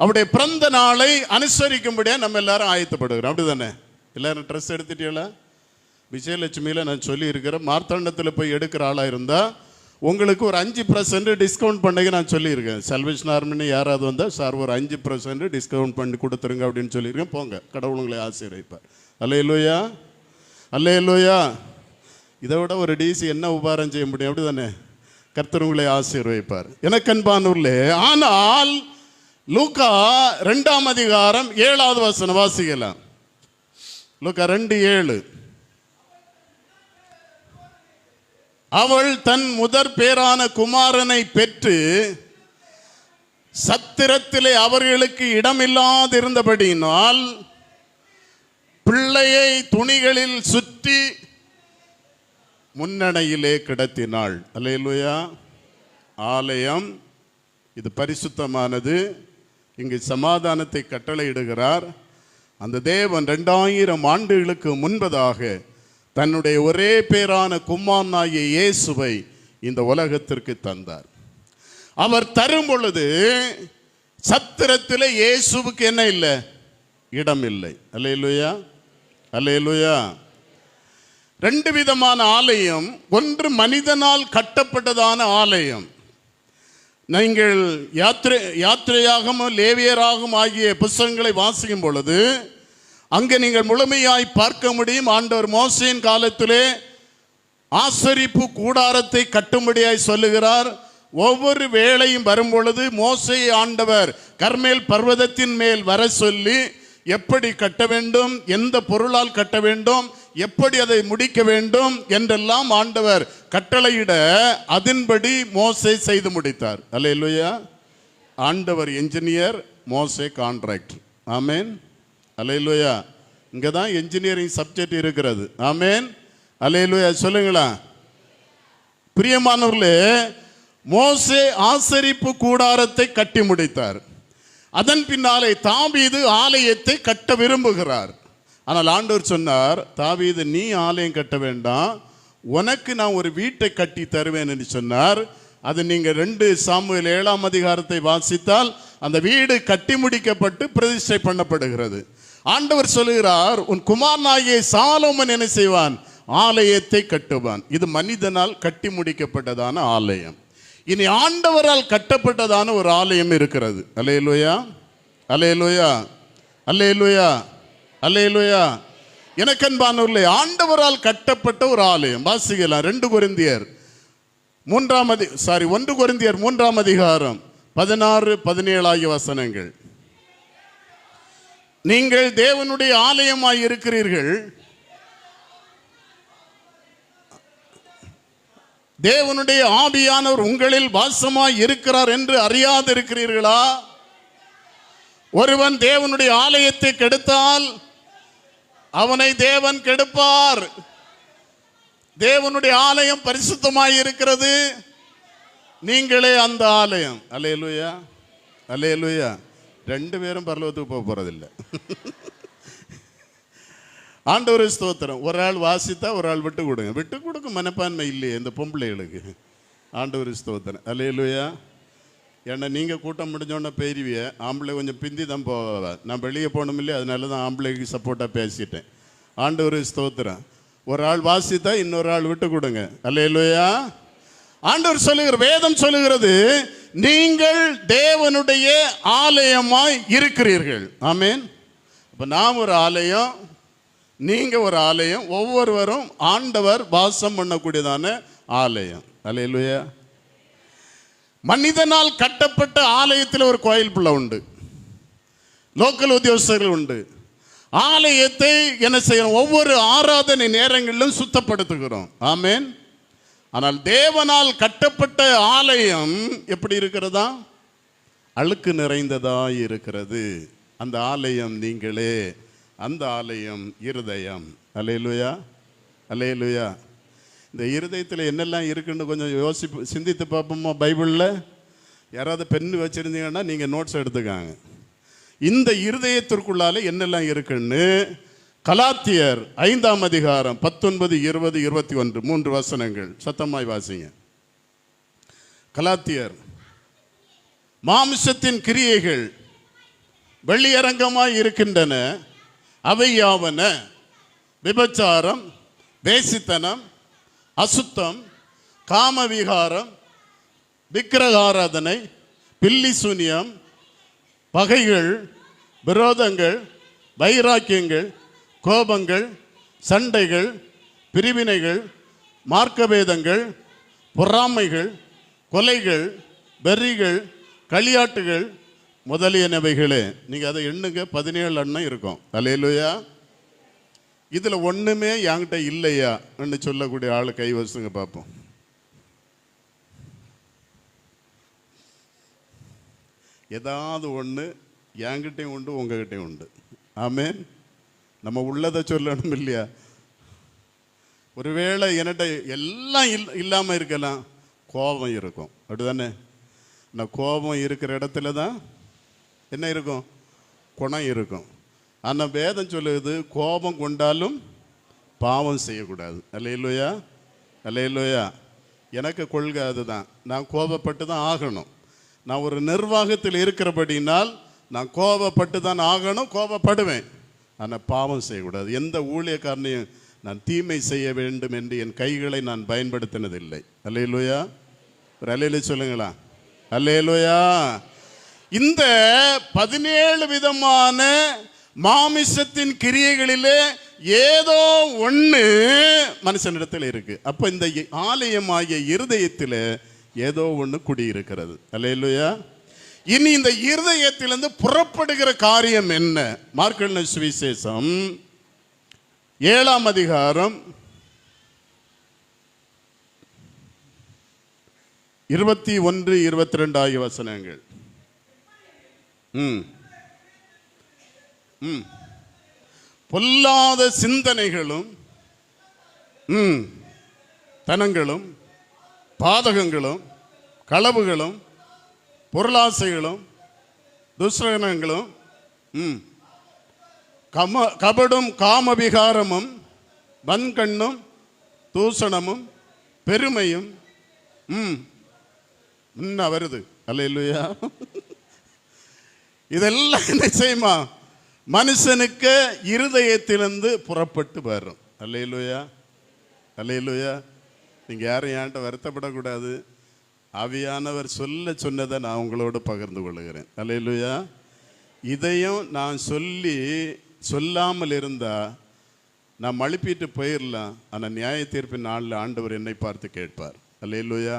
அவருடைய பிறந்த நாளை அனுசரிக்கும்படியா நம்ம எல்லாரும் ஆயத்தப்படுகிறோம். அப்படிதானே? எல்லாரும் ட்ரெஸ் எடுத்துட்டீங்களா? விஜயலட்சுமியில் நான் சொல்லி இருக்கிறேன், மார்த்தாண்டத்தில் போய் எடுக்கிற ஆளாக இருந்தால் உங்களுக்கு ஒரு 5% டிஸ்கவுண்ட் பண்ணி நான் சொல்லியிருக்கேன். சல்வேஷன் ஆர்மின்னு யாராவது வந்தால் சார் ஒரு 5% டிஸ்கவுண்ட் பண்ணி கொடுத்துருங்க அப்படின்னு சொல்லியிருக்கேன். போங்க, கடவுள் உங்களை ஆசீர்வதிப்பார். அல்லேலூயா. அல்லேலூயா. இதை விட ஒரு டிசி என்ன உபகாரம் செய்ய முடியும்? அப்படிதானே? கர்த்தர் உங்களை ஆசீர்வதிப்பார். எனக்கு அன்பானவர்களே, ஆனால் லூக்கா 2ஆம் அதிகாரம் 7வது வசனம் வாசிக்கலாம். லூக்கா 2:7. அவள் தன் முதற் பேரான குமாரனை பெற்று சத்திரத்திலே அவர்களுக்கு இடமில்லாதிருந்தபடியினால் பிள்ளையை துணிகளில் சுற்றி முன்னணையிலே கிடத்தினாள். அல்லேலூயா. ஆலயம் இது பரிசுத்தமானது. இங்கு சமாதானத்தை கட்டளையிடுகிறார். அந்த தேவன் 2000 ஆண்டுகளுக்கு முன்பதாக தன்னுடைய ஒரே பேரான குமாரனாகிய இயேசுவை இந்த உலகத்திற்கு தந்தார். அவர் தரும் பொழுது சத்திரத்தில் இயேசுவுக்கு என்ன இல்லை? இடம் இல்லை. அல்லேலூயா. அல்லேலூயா. 2 விதமான ஆலயம். ஒன்று மனிதனால் கட்டப்பட்டதான ஆலயம். நீங்கள் யாத்திரையாகவும் லேவியராகவும் ஆகிய புத்தகங்களை வாசிக்கும் பொழுது அங்கே நீங்கள் முழுமையாய் பார்க்க முடியும். ஆண்டவர் மோசேயின் காலத்திலே ஆசரிப்பு கூடாரத்தை கட்டும்படியாய் சொல்லுகிறார். ஒவ்வொரு வேளையும் வரும் பொழுது மோசேயை ஆண்டவர் கர்மேல் பர்வதத்தின் மேல் வர சொல்லி எப்படி கட்ட வேண்டும், எந்த பொருளால் கட்ட வேண்டும், எப்படி அதை முடிக்க வேண்டும் என்றெல்லாம் ஆண்டவர் கட்டளையிட அதன்படி மோசே செய்து முடித்தார். அல்லேலூயா. ஆண்டவர் என்ஜினியர், மோசே கான்ட்ராக்டர். ஆமேன். அல்லேலூயா. இங்கே தான் என்ஜினியரிங் சப்ஜெக்ட் இருக்கிறது. ஆமேன். அல்லேலூயா சொல்லுங்களா. பிரியமானவர்களே, மோசே ஆசரிப்பு கூடாரத்தை கட்டி முடித்தார். அதன் பின்னாலே தாவீது ஆலயத்தை கட்ட விரும்புகிறார். ஆனால் ஆண்டவர் சொன்னார், தாவீது நீ ஆலயம் கட்ட வேண்டாம், உனக்கு நான் ஒரு வீட்டை கட்டி தருவேன் என்று சொன்னார். அது நீங்கள் 2 சாமுவேல் 7ஆம் அதிகாரத்தை வாசித்தால் அந்த வீடு கட்டி முடிக்கப்பட்டு பிரதிஷ்டை பண்ணப்படுகிறது. ஆண்டவர் சொல்லுகிறார், உன் குமாரனாகிய சாலோமன் என்ன செய்வான், ஆலயத்தை கட்டுவான். இது மனிதனால் கட்டி முடிக்கப்பட்டதான ஆலயம். இனி ஆண்டவரால் கட்டப்பட்டதான ஒரு ஆலயம் இருக்கிறது. அல்லேலூயா, அல்லேலூயா, அல்லேலூயா, அல்லேலூயா. எனக்கன்பானவர்களே, ஆண்டவரால் கட்டப்பட்ட ஒரு ஆலயம் வாசிக்கலாம். 1 கொரிந்தியர் 3ஆம் அதிகாரம் 16-17 ஆகிய வசனங்கள். நீங்கள் தேவனுடைய ஆலயமாய் இருக்கிறீர்கள், தேவனுடைய ஆவியானவர் உங்களில் வாசமாய் இருக்கிறார் என்று அறியாதிருக்கிறீர்களா? ஒருவன் தேவனுடைய ஆலயத்தை கெடுத்தால் அவனை தேவன் கெடுப்பார். தேவனுடைய ஆலயம் பரிசுத்தமாய் இருக்கிறது, நீங்களே அந்த ஆலயம். அல்லேலூயா, அல்லேலூயா. 2 பேரும் பரலோகத்துக்கு போக போறதில்லை. ஆண்டவர் ஸ்தோத்திரம். ஒரு ஆள் வாசித்தா ஒரு ஆள் விட்டு கொடுங்க. விட்டு கொடுக்க மனப்பான்மை இல்லையே இந்த பொம்பளைகளுக்கு. ஆண்டவர் ஸ்தோத்திரம். அல்லேலூயா. ஏன்னா நீங்கள் கூட்டம் முடிஞ்சோடனே பெரியவிய ஆம்பளை கொஞ்சம் பிந்தி தான் போவா. நான் வெளியே போகணும் இல்லையா, அதனால தான் ஆம்பளைக்கு சப்போர்ட்டாக பேசிட்டேன். ஆண்டவர் ஸ்தோத்திரம். ஒரு ஆள் வாசித்தா இன்னொரு ஆள் விட்டு கொடுங்க. அல்லேலூயா. ஆண்டவர் சொல்லுகிற வேதம் சொல்லுகிறது, நீங்கள் தேவனுடைய ஆலயமாய் இருக்கிறீர்கள். ஆமேன். அப்போ நாம் ஒரு ஆலயம், நீங்க ஒரு ஆலயம், ஒவ்வொருவரும் ஆண்டவர் வாசம் பண்ணக்கூடியதான ஆலயம். அல்லேலூயா. மனிதனால் கட்டப்பட்ட ஆலயத்தில் ஒரு கோயில் பிள்ளை உண்டு, லோக்கல் உத்தியோகஸ்தர்கள் உண்டு. ஆலயத்தை என்ன செய்யணும், ஒவ்வொரு ஆராதனை நேரங்களிலும் சுத்தப்படுத்துகிறோம். ஆமேன். ஆனால் தேவனால் கட்டப்பட்ட ஆலயம் எப்படி இருக்கிறதா, அழுக்கு நிறைந்ததா இருக்கிறது. அந்த ஆலயம் நீங்களே, அந்த ஆலயம் இருதயம். அல்லேலூயா, அல்லேலூயா. இந்த இருதயத்தில் என்னெல்லாம் இருக்குன்னு கொஞ்சம் சிந்தித்து பார்ப்போமா. பைபிளில் யாராவது பெண்ணு வச்சுருந்தீங்கன்னா நீங்கள் நோட்ஸ் எடுத்துக்காங்க. இந்த இருதயத்திற்குள்ளால என்னெல்லாம் இருக்குன்னு கலாத்தியர் 5ஆம் அதிகாரம் 19, 20, 21 3 வசனங்கள் சத்தமாய் வாசிங்க. கலாத்தியர். மாம்சத்தின் கிரியைகள் வெளியரங்கமாய் இருக்கின்றன, அவை யாவன: விபச்சாரம், வேசித்தனம், அசுத்தம், காமவிகாரம், விக்கிரகாராதனை, பில்லி சூனியம், பகைகள், விரோதங்கள், வைராக்கியங்கள், கோபங்கள், சண்டைகள், பிரிவினைகள், மார்க்கபேதங்கள், பொறாமைகள், கொலைகள், வெறிகள், களியாட்டுகள் முதலியனவைகளே. நீங்கள் அதை எண்ணுங்க, 17 எண்ணம் இருக்கும். அல்லேலூயா. இதில் ஒன்றுமே என்கிட்ட இல்லையா என்று சொல்லக்கூடிய ஆள் கை வச்சுங்க பார்ப்போம். ஏதாவது ஒன்று என்கிட்டையும் உண்டு, உங்ககிட்டையும் உண்டு. ஆமேன். நம்ம உள்ளதை சொல்லணும் இல்லையா. ஒருவேளை என்கிட்ட எல்லாம் இல்லாமல் இருக்கலாம், கோபம் இருக்கும். அப்படிதானே? நான் கோபம் இருக்கிற இடத்துல தான் என்ன இருக்கும், குணம் இருக்கும். ஆனால் வேதம் சொல்லுது, கோபம் கொண்டாலும் பாவம் செய்யக்கூடாது. அல்லேலூயா, அல்லேலூயா. எனக்கு கொள்கை அதுதான். நான் கோபப்பட்டு தான் ஆகணும். நான் ஒரு நிர்வாகத்தில் இருக்கிறபடினால் நான் கோபப்பட்டு தான் ஆகணும், கோபப்படுவேன். ஆனால் பாவம் செய்யக்கூடாது. எந்த ஊழியக்காரனையும் நான் தீமை செய்ய வேண்டும் என்று என் கைகளை நான் பயன்படுத்தினதில்லை. அல்லேலூயா. ஒரு அல்லேலூயா சொல்லுங்களா. அல்லேலூயா. இந்த 17 விதமான மாமிசத்தின் கிரியைகளிலே ஏதோ ஒண்ணு மனுஷனிடத்தில் இருக்கு. அப்ப இந்த ஆலயமாகிய இருதயத்தில் ஏதோ ஒண்ணு குடியிருக்கிறது. அல்லேலூயா. இனி இந்த இருதயத்திலிருந்து புறப்படுகிற காரியம் என்ன? மார்க் எழுதின சுவிசேஷம் 7ஆம் அதிகாரம் 21, 22 ஆகிய வசனங்கள். பொல்லாத சிந்தனைகளும் தனங்களும் பாதகங்களும் களவுகளும் பொருளாசைகளும் துஷ்டனங்களும் கபடும் காமவிகாரமும் வன்கண்ணும் தூஷணமும் பெருமையும் முன்ன வருது. அல்லேலூயா. இதெல்லாம் என்ன செய்யுமா? மனுஷனுக்கு இருதயத்திலிருந்து புறப்பட்டு வரும். அல்லேலூயா. அல்லேலூயா. நீங்க யாரும் என்கிட்ட வருத்தப்படக்கூடாது. ஆவியானவர் சொல்ல சொன்னதை நான் உங்களோடு பகிர்ந்து கொள்கிறேன். அல்லேலூயா. இதையும் நான் சொல்லாமல் இருந்தா நான் மழுப்பிட்டு போயிடலாம். ஆனால் நியாய தீர்ப்பின் நாளில் ஆண்டவர் என்னை பார்த்து கேட்பார். அல்லேலூயா.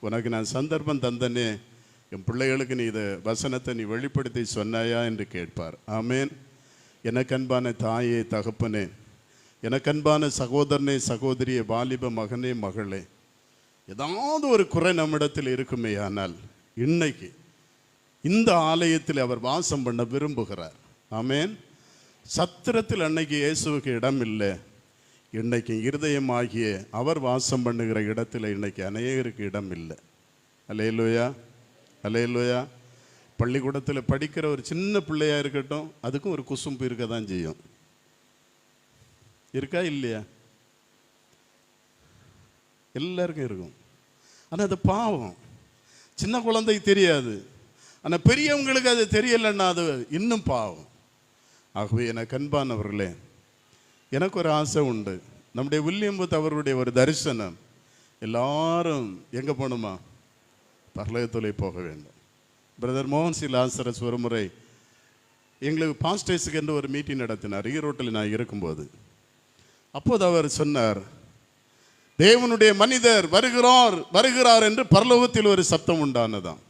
உனக்கு நான் சந்தர்ப்பம் தந்தனே, என் பிள்ளைகளுக்கு நீ இதை வசனத்தை நீ வெளிப்படுத்தி சொன்னாயா என்று கேட்பார். ஆமேன். எனக்கு அன்பான தாயே, தகப்பனே, எனக்கு அன்பான சகோதரனே, சகோதரியே, வாலிப மகனே, மகளே, ஏதாவது ஒரு குறை நம்மிடத்தில் இருக்குமே, ஆனால் இன்னைக்கு இந்த ஆலயத்தில் அவர் வாசம் பண்ண விரும்புகிறார். ஆமேன். சத்திரத்தில் அன்னைக்கு இயேசுவுக்கு இடம் இல்லை. இன்னைக்கு இருதயமாகிய அவர் வாசம் பண்ணுகிற இடத்துல இன்னைக்கு அநேகருக்கு இடம் இல்லை. அல்லேலூயா. அல்லேலூயா. பள்ளிக்கூடத்தில் படிக்கிற ஒரு சின்ன பிள்ளையா இருக்கட்டும், அதுக்கும் ஒரு குசும்பு இருக்க தான் செய்யும். இருக்கா இல்லையா? எல்லாருக்கும் இருக்கும். ஆனால் அது பாவம். சின்ன குழந்தை தெரியாது, ஆனால் பெரியவங்களுக்கு அது தெரியலைன்னா அது இன்னும் பாவம். ஆகவே எனக்கு அன்பானவர்களே, எனக்கு ஒரு ஆசை உண்டு. நம்முடைய வில்லியம் பூத் அவருடைய ஒரு தரிசனம், எல்லாரும் எங்கே போகணுமா? பரலோகத்திலே போக வேண்டும். பிரதர் மோகன் சி லாசரஸ் ஒரு முறை எங்களுக்கு பாஸ்டர்ஸுக்கு என்று ஒரு மீட்டிங் நடத்தினார். ஈரோட்டில் நான் இருக்கும்போது அப்போது அவர் சொன்னார், தேவனுடைய மனிதர் வருகிறார் என்று பரலோகத்தில் ஒரு சத்தம் உண்டானதான்.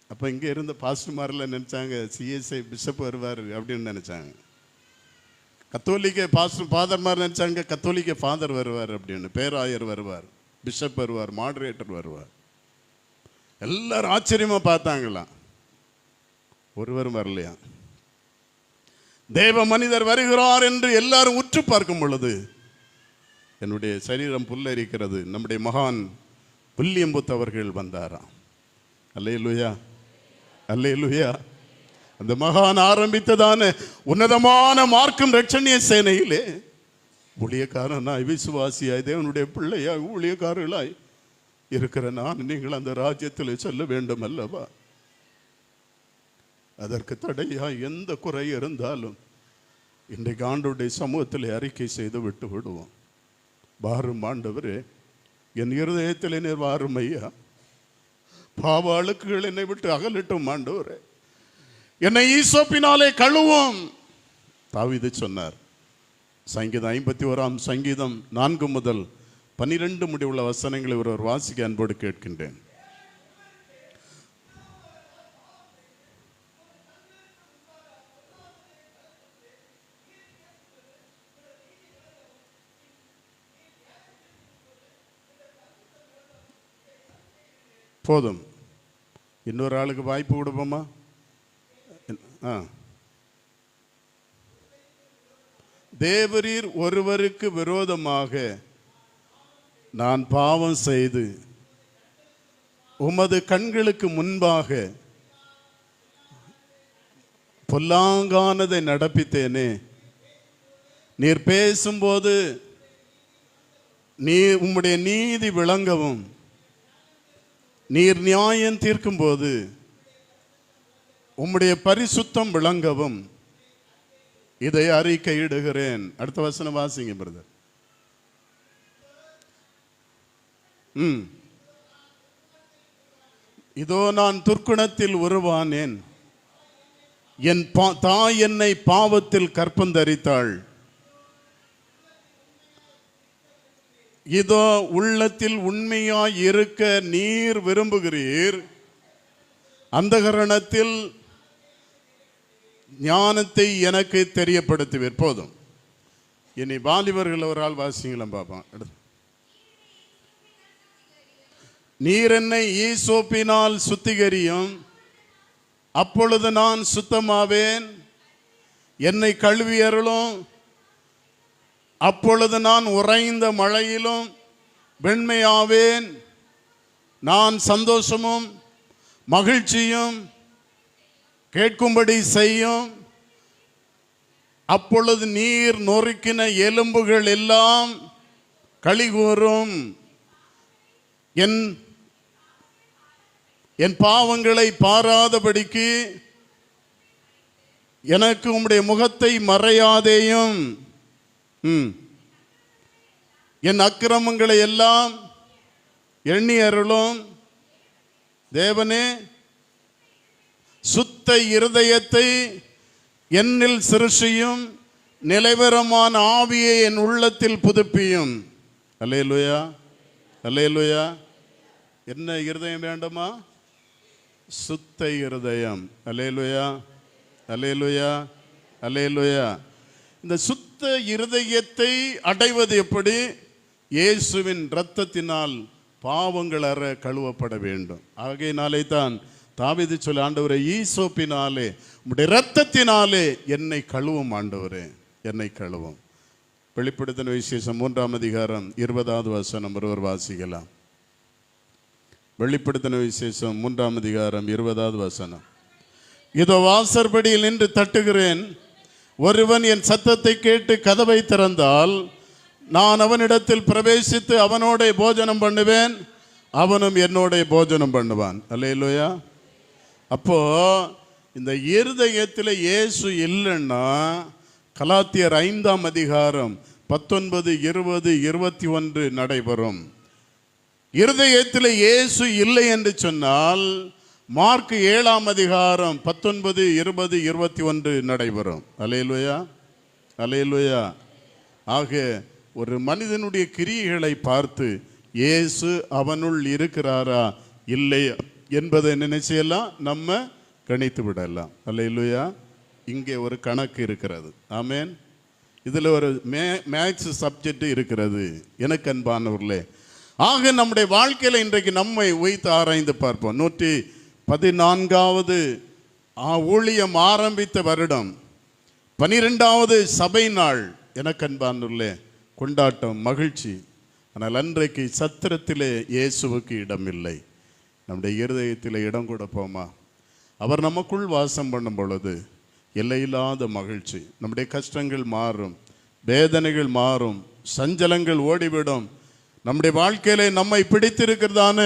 அப்போ இங்கே இருந்த பாஸ்டர்மாரில் நினச்சாங்க சிஎஸ்ஐ பிஷப் வருவார் அப்படின்னு நினச்சாங்க. கத்தோலிக்க ஃபாதர்மார் நினச்சாங்க கத்தோலிக்க ஃபாதர் வருவார் அப்படின்னு, பேராயர் வருவார், பிஷப் வருவார், மாடரேட்டர் வருவார். எல்லாரும் ஆச்சரியமாக பார்த்தாங்களாம். ஒருவரும் வரலையா. தேவ மனிதர் வருகிறார் என்று எல்லாரும் உற்று பார்க்கும் பொழுது என்னுடைய சரீரம் புல்லரிக்கிறது. நம்முடைய மகான் வில்லியம் பூத் அவர்கள் வந்தாராம். அல்லேலூயா. அல்லேலூயா. அந்த மகான் ஆரம்பித்ததான உன்னதமான மார்க்கம் ரட்சணிய சேனையிலே ஊழியக்காரனாய், விசுவாசியாய், தேவனுடைய பிள்ளையாய், ஊழியக்காரர்களாய் இருக்கிற நான் நீங்கள் அந்த ராஜ்யத்தில் சொல்ல வேண்டும் அல்லவா? அதற்கு தடையாய் எந்த குறை இருந்தாலும் இன்றைக்கு ஆண்டவருடைய சமூகத்தில் அறிக்கை செய்து விட்டு விடுவோம். வாரும் ஆண்டவரே, என் இருதயத்தில் நீர் வாரும் ஐயா. பாவ அழுக்குகள் என்னை விட்டு அகலட்டும் ஆண்டவரே. என்னை ஈசோப்பினாலே கழுவும். தாவீது சொன்னார். சங்கீதம் 51ஆம் சங்கீதம் 4 முதல் 12 முடிவுள்ள வசனங்களை ஒருவர் வாசிக்க அன்போடு கேட்கின்றேன். போதும். இன்னொரு ஆளுக்கு வாய்ப்பு கொடுப்போமா? தேவரீர் ஒருவருக்கு விரோதமாக நான் பாவம் செய்து உமது கண்களுக்கு முன்பாக பொல்லாங்கானதை நடப்பித்தேனே. நீர் பேசும்போது நீர் உம்முடைய நீதி விளங்கவும், நீர் நியாயம் தீர்க்கும் போது உம்முடைய பரிசுத்தம் விளங்கவும் இதை அறிக்கையிடுகிறேன். அடுத்த வசனம் வாசிங்க பிரதர். இதோ நான் துர்க்குணத்தில் உருவானேன், என் தாய் என்னை பாவத்தில் கற்பந்தரித்தாள். இதோ உள்ளத்தில் உண்மையாய் இருக்க நீர் விரும்புகிறீர். அந்தகரணத்தில் ஞானத்தை எனக்கு தெரியப்படுத்துவீர். போதும். இனி வாலிபர்கள் ஒரு ஆள் வாசிங்களேன் பாப்பா. நீர் என்னை ஈசோப்பினால் சுத்திகரியும், அப்பொழுது நான் சுத்தமாவேன். என்னை கழுவியருளும், அப்பொழுது நான் உறைந்த மழையிலும் வெண்மையாவேன். நான் சந்தோஷமும் மகிழ்ச்சியும் கேட்கும்படி செய்யும். அப்பொழுது நீர் நொறுக்கின எலும்புகள் எல்லாம் களிகூரும். என் பாவங்களை பாராதபடிக்கு எனக்கு உம்முடைய முகத்தை மறையாதேயும். என் அக்கிரமங்களை எல்லாம் எண்ணி அருளும். தேவனே, சுத்த இருதயத்தை என்னில் சிருஷியும், நிலைவரமான ஆவியை என் உள்ளத்தில் புதுப்பியும். அல்லேலூயா, அல்லேலூயா. என்ன இருதயம் வேண்டுமா? சுத்த இருதயம். அல்லேலூயா, அல்லேலூயா, அல்லேலூயா. இந்த சுத்த இருதயத்தை அடைவது எப்படி? இயேசுவின் இரத்தத்தினால் பாவங்கள் அற கழுவப்பட வேண்டும். ஆகையினாலே தான் தாவீது சொல்ல, ஆண்டவரே ஈசோப்பினாலே உம்முடைய இரத்தத்தினாலே என்னை கழுவும் ஆண்டவரே, என்னை கழுவும். வெளிப்படுத்தின விசேஷம் 3ஆம் அதிகாரம் 20வது வசனம் ஒருவர் வாசிக்கலாம். வெளிப்படுத்தின விசேஷம் 3ஆம் அதிகாரம் 20வது வசனம். இதோ வாசற்படியில் நின்று தட்டுகிறேன். ஒருவன் என் சத்தத்தை கேட்டு கதவை திறந்தால் நான் அவனிடத்தில் பிரவேசித்து அவனோட போஜனம் பண்ணுவேன், அவனும் என்னோட போஜனம் பண்ணுவான். அல்லேலூயா. அப்போ இந்த இருதயத்தில் இயேசு இல்லைன்னா கலாத்தியர் 5ஆம் அதிகாரம் 19, 20, 21 நடைபெறும். இருதயத்தில் இயேசு இல்லை என்று சொன்னால் மார்க் 7ஆம் அதிகாரம் 19, 20, 21 நடைபெறும். அல்லேலூயா, அல்லேலூயா. ஆக ஒரு மனிதனுடைய கிரியைகளை பார்த்து இயேசு அவனுள் இருக்கிறாரா இல்லை என்பதை நினைச்செல்லாம் நம்ம கணித்து விடலாம். அல்லேலூயா. இங்கே ஒரு கணக்கு இருக்கிறது. ஆமேன். இதில் ஒரு மேத்ஸ் சப்ஜெக்ட் இருக்கிறது. எனக்கு அன்பானவர்களே, ஆக நம்முடைய வாழ்க்கையில் இன்றைக்கு நம்மை வைத்து ஆராய்ந்து பார்ப்போம். 114வது ஊழியம் ஆரம்பித்த வருடம், 12வது சபை நாள். எனக்கு அன்பானவர்களே, கொண்டாட்டம், மகிழ்ச்சி. ஆனால் அன்றைக்கு சத்திரத்திலே இயேசுவுக்கு இடமில்லை. நம்முடைய இருதயத்தில் இடம் கொடுப்போமா? அவர் நமக்குள் வாசம் பண்ணும் பொழுது எல்லையில்லாத மகிழ்ச்சி. நம்முடைய கஷ்டங்கள் மாறும், வேதனைகள் மாறும், சஞ்சலங்கள் ஓடிவிடும். நம்முடைய வாழ்க்கையிலே நம்மை பிடித்திருக்கிறதான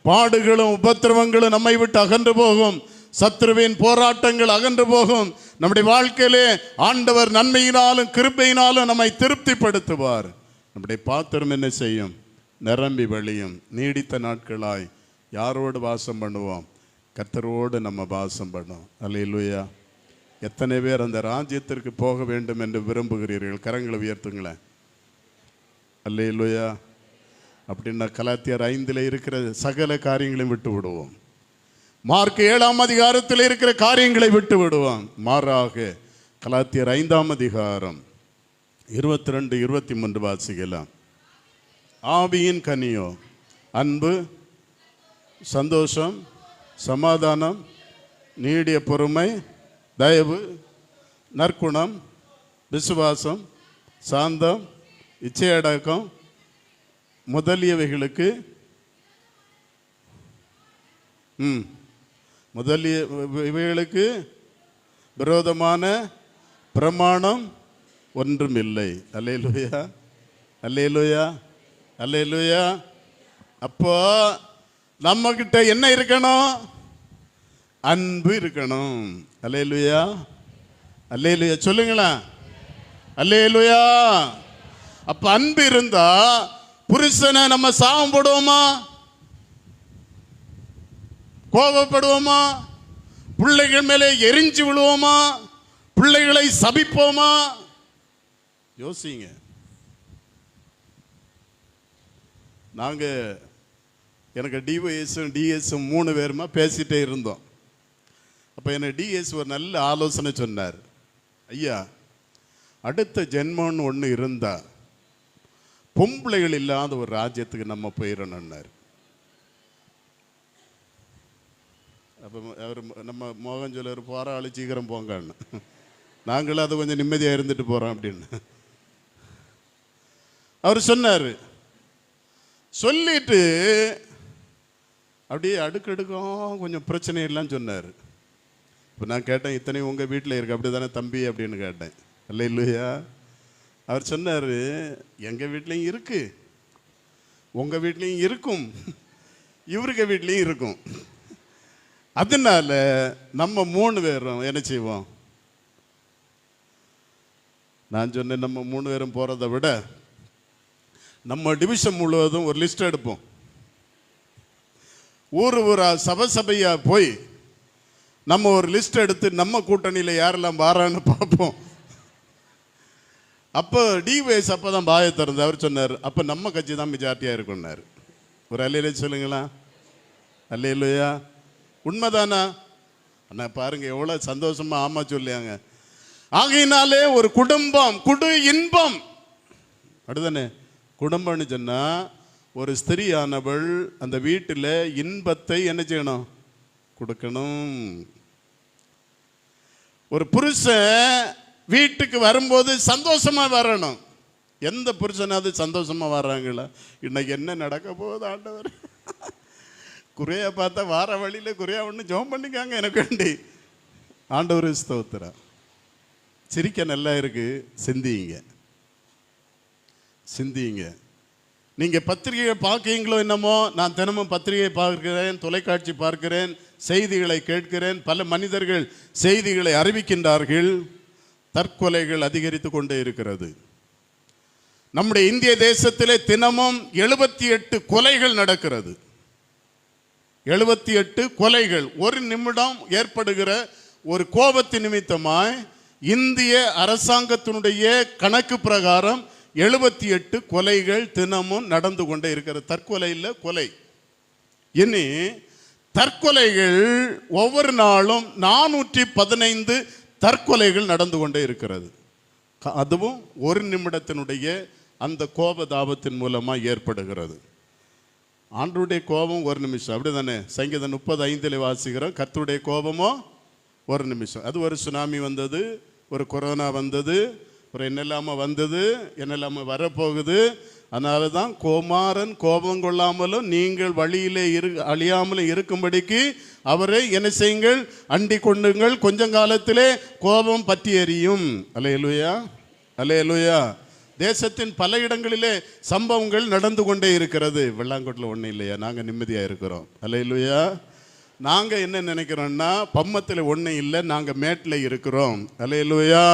பாடுகளும் உபத்திரவங்களும் நம்மை விட்டு அகன்று போகும். சத்ருவின் போராட்டங்கள் அகன்று போகும். நம்முடைய வாழ்க்கையிலே ஆண்டவர் நன்மையினாலும் கிருபையினாலும் நம்மை திருப்திப்படுத்துவார். நம்முடைய பாத்திரம் என்ன செய்யும்? நிரம்பி வழியும். நீடித்த நாட்களாய் யாரோடு வாசம் பண்ணுவோம்? கர்த்தரோடு நம்ம வாசம் பண்ணுவோம். அல்லேலூயா. எத்தனை பேர் அந்த ராஜ்யத்திற்கு போக வேண்டும் என்று விரும்புகிறீர்கள்? கரங்களை உயர்த்துங்களேன். அல்லேலூயா. அப்படின்னா கலாத்தியர் 5ல் இருக்கிற சகல காரியங்களையும் விட்டு விடுவோம். மார்க் 7ஆம் அதிகாரத்தில் இருக்கிற காரியங்களை விட்டு விடுவோம். மாறாக கலாத்தியர் 5ஆம் அதிகாரம் 22, 23 வாசிக்கலாம். ஆவியின் கனியோ அன்பு, சந்தோஷம், சமாதானம், நீடிய பொறுமை, தயவு, நற்குணம், விசுவாசம், சாந்தம், இச்சையடக்கம் முதலியவைகளுக்கு முதலியவைகளுக்கு விரோதமான பிரமாணம் ஒன்றும் இல்லை. அல்லேலூயா, அல்லேலூயா, அல்லேலூயா. அப்போ நம்ம கிட்ட என்ன இருக்கணும்? அன்பு இருக்கணும். அல்லேலூயா, அல்லேலூயா. சொல்லுங்களா, அல்லேலூயா. அப்ப அன்பு இருந்தா புருஷனை நம்ம சாபம் போடுவோமா? கோபப்படுவோமா? பிள்ளைகள் மேலே எரிஞ்சு விழுவோமா? பிள்ளைகளை சபிப்போமா? யோசிங்க. எனக்கு டிஒஎஸும் டிஎஸும் 3 பேருமா பேசிட்டே இருந்தோம். அப்போ என்ன டிஎஸ் ஒரு நல்ல ஆலோசனை சொன்னார். ஐயா, அடுத்த ஜென்மம்னு ஒன்று இருந்தா பொம்பளைகள் இல்லாத ஒரு ராஜ்யத்துக்கு நம்ம போயிடணும்னார். அப்போ அவர் நம்ம மோகன் சொல்லுவார், போகிற ஆளு சீக்கிரம் போங்கன்னு. நாங்களும் அதை கொஞ்சம் நிம்மதியாக இருந்துட்டு போகிறோம் அப்படின்னு அவர் சொன்னார். சொல்லிட்டு அப்படியே அடுக்கடுக்கும் கொஞ்சம் பிரச்சனை எல்லாம் சொன்னார். இப்போ நான் கேட்டேன், இத்தனை உங்கள் வீட்டில் இருக்கு அப்படி தானே தம்பி அப்படின்னு கேட்டேன். அல்ல இல்லையா? அவர் சொன்னார், எங்கள் வீட்லேயும் இருக்கு, உங்கள் வீட்லேயும் இருக்கும், இவருக்கு வீட்லேயும் இருக்கும். அதனால நம்ம 3 பேரும் என்ன செய்வோம்? நான் சொன்னேன், நம்ம 3 பேரும் போகிறத விட நம்ம டிவிஷன் முழுவதும் ஒரு லிஸ்ட் எடுப்போம். ஊரா சபையா போய் நம்ம ஒரு லிஸ்ட் எடுத்து நம்ம கூட்டணியில் யாரெல்லாம் வாரான்னு பார்ப்போம். அப்போ டிவைஸ் அப்போ தான் பாய திறந்து அவர் சொன்னார், அப்போ நம்ம கட்சி தான் மெஜாரிட்டியாக இருக்குன்னாரு. ஒரு அல்லையிலே சொல்லுங்களா? அல்லையிலையா? உண்மைதானா? அண்ணா பாருங்க எவ்வளோ சந்தோஷமா ஆமா சொல்லியாங்க. ஆகையினாலே ஒரு குடும்பம் இன்பம் அப்படிதானே? குடும்பம்னு சொன்னா ஒரு ஸ்திரீயானவள் அந்த வீட்டில் இன்பத்தை என்ன செய்யணும்? கொடுக்கணும். ஒரு புருஷன் வீட்டுக்கு வரும்போது சந்தோஷமா வரணும். எந்த புருஷனாவது சந்தோஷமா வர்றாங்களா? இன்னைக்கு என்ன நடக்க போகுது ஆண்டவர்? குறையா பார்த்தா வார வழியில குறையா ஒன்று ஜெபம் பண்ணிக்காங்க எனக்கு வேண்டி. ஆண்டவர் ஸ்தோத்திரம். சிரிக்க நல்லா இருக்கு. சிந்திங்க. நீங்க பத்திரிகையை பார்க்கீங்களோ என்னமோ, நான் தினமும் பத்திரிகை பார்க்கிறேன், தொலைக்காட்சி பார்க்கிறேன், செய்திகளை கேட்கிறேன். பல மனிதர்கள் செய்திகளை அறிவிக்கின்றார்கள். தற்கொலைகள் அதிகரித்து கொண்டே இருக்கிறது. நம்முடைய இந்திய தேசத்திலே தினமும் 78 கொலைகள் நடக்கிறது. 78 கொலைகள். ஒரு நிமிடம் ஏற்படுகிற ஒரு கோபத்தின் நிமித்தமாய் இந்திய அரசாங்கத்தினுடைய கணக்கு பிரகாரம் 78 கொலைகள் தினமும் நடந்து கொண்டே இருக்கிறது. தற்கொலை இல்லை, கொலை. இனி தற்கொலைகள் ஒவ்வொரு நாளும் 415 தற்கொலைகள் நடந்து கொண்டே இருக்கிறது. அதுவும் ஒரு நிமிடத்தினுடைய அந்த கோபதாபத்தின் மூலமாக ஏற்படுகிறது. ஆண்டவருடைய கோபம் ஒரு நிமிஷம், அப்படிதானே? சங்கீதம் 35 வாசிக்கிறோம், கர்த்தருடைய கோபமோ ஒரு நிமிஷம். அது ஒரு சுனாமி வந்தது, ஒரு கொரோனா வந்தது, ஒரு என்னெல்லாம வந்தது, என்னெல்லாம வரப்போகுது. அதனால தான் கோமாரன் கோபம் கொள்ளாமலும் நீங்கள் வழியிலே அழியாமலும் இருக்கும்படிக்கு அவரை என்ன செய்யுங்கள்? அண்டி கொண்டுங்கள். கொஞ்சம் காலத்திலே கோபம் பற்றி எரியும். அல்லேலூயா, அல்லேலூயா. தேசத்தின் பல இடங்களிலே சம்பவங்கள் நடந்து கொண்டே இருக்கிறது. வெள்ளாங்கோட்டில் ஒன்றும் இல்லையா? நாங்கள் நிம்மதியாக இருக்கிறோம். அல்லேலூயா. நாங்கள் என்ன நினைக்கிறோம்னா, பம்மத்தில் ஒன்றும் இல்லை, நாங்கள் மேட்டில் இருக்கிறோம். அல்லேலூயா.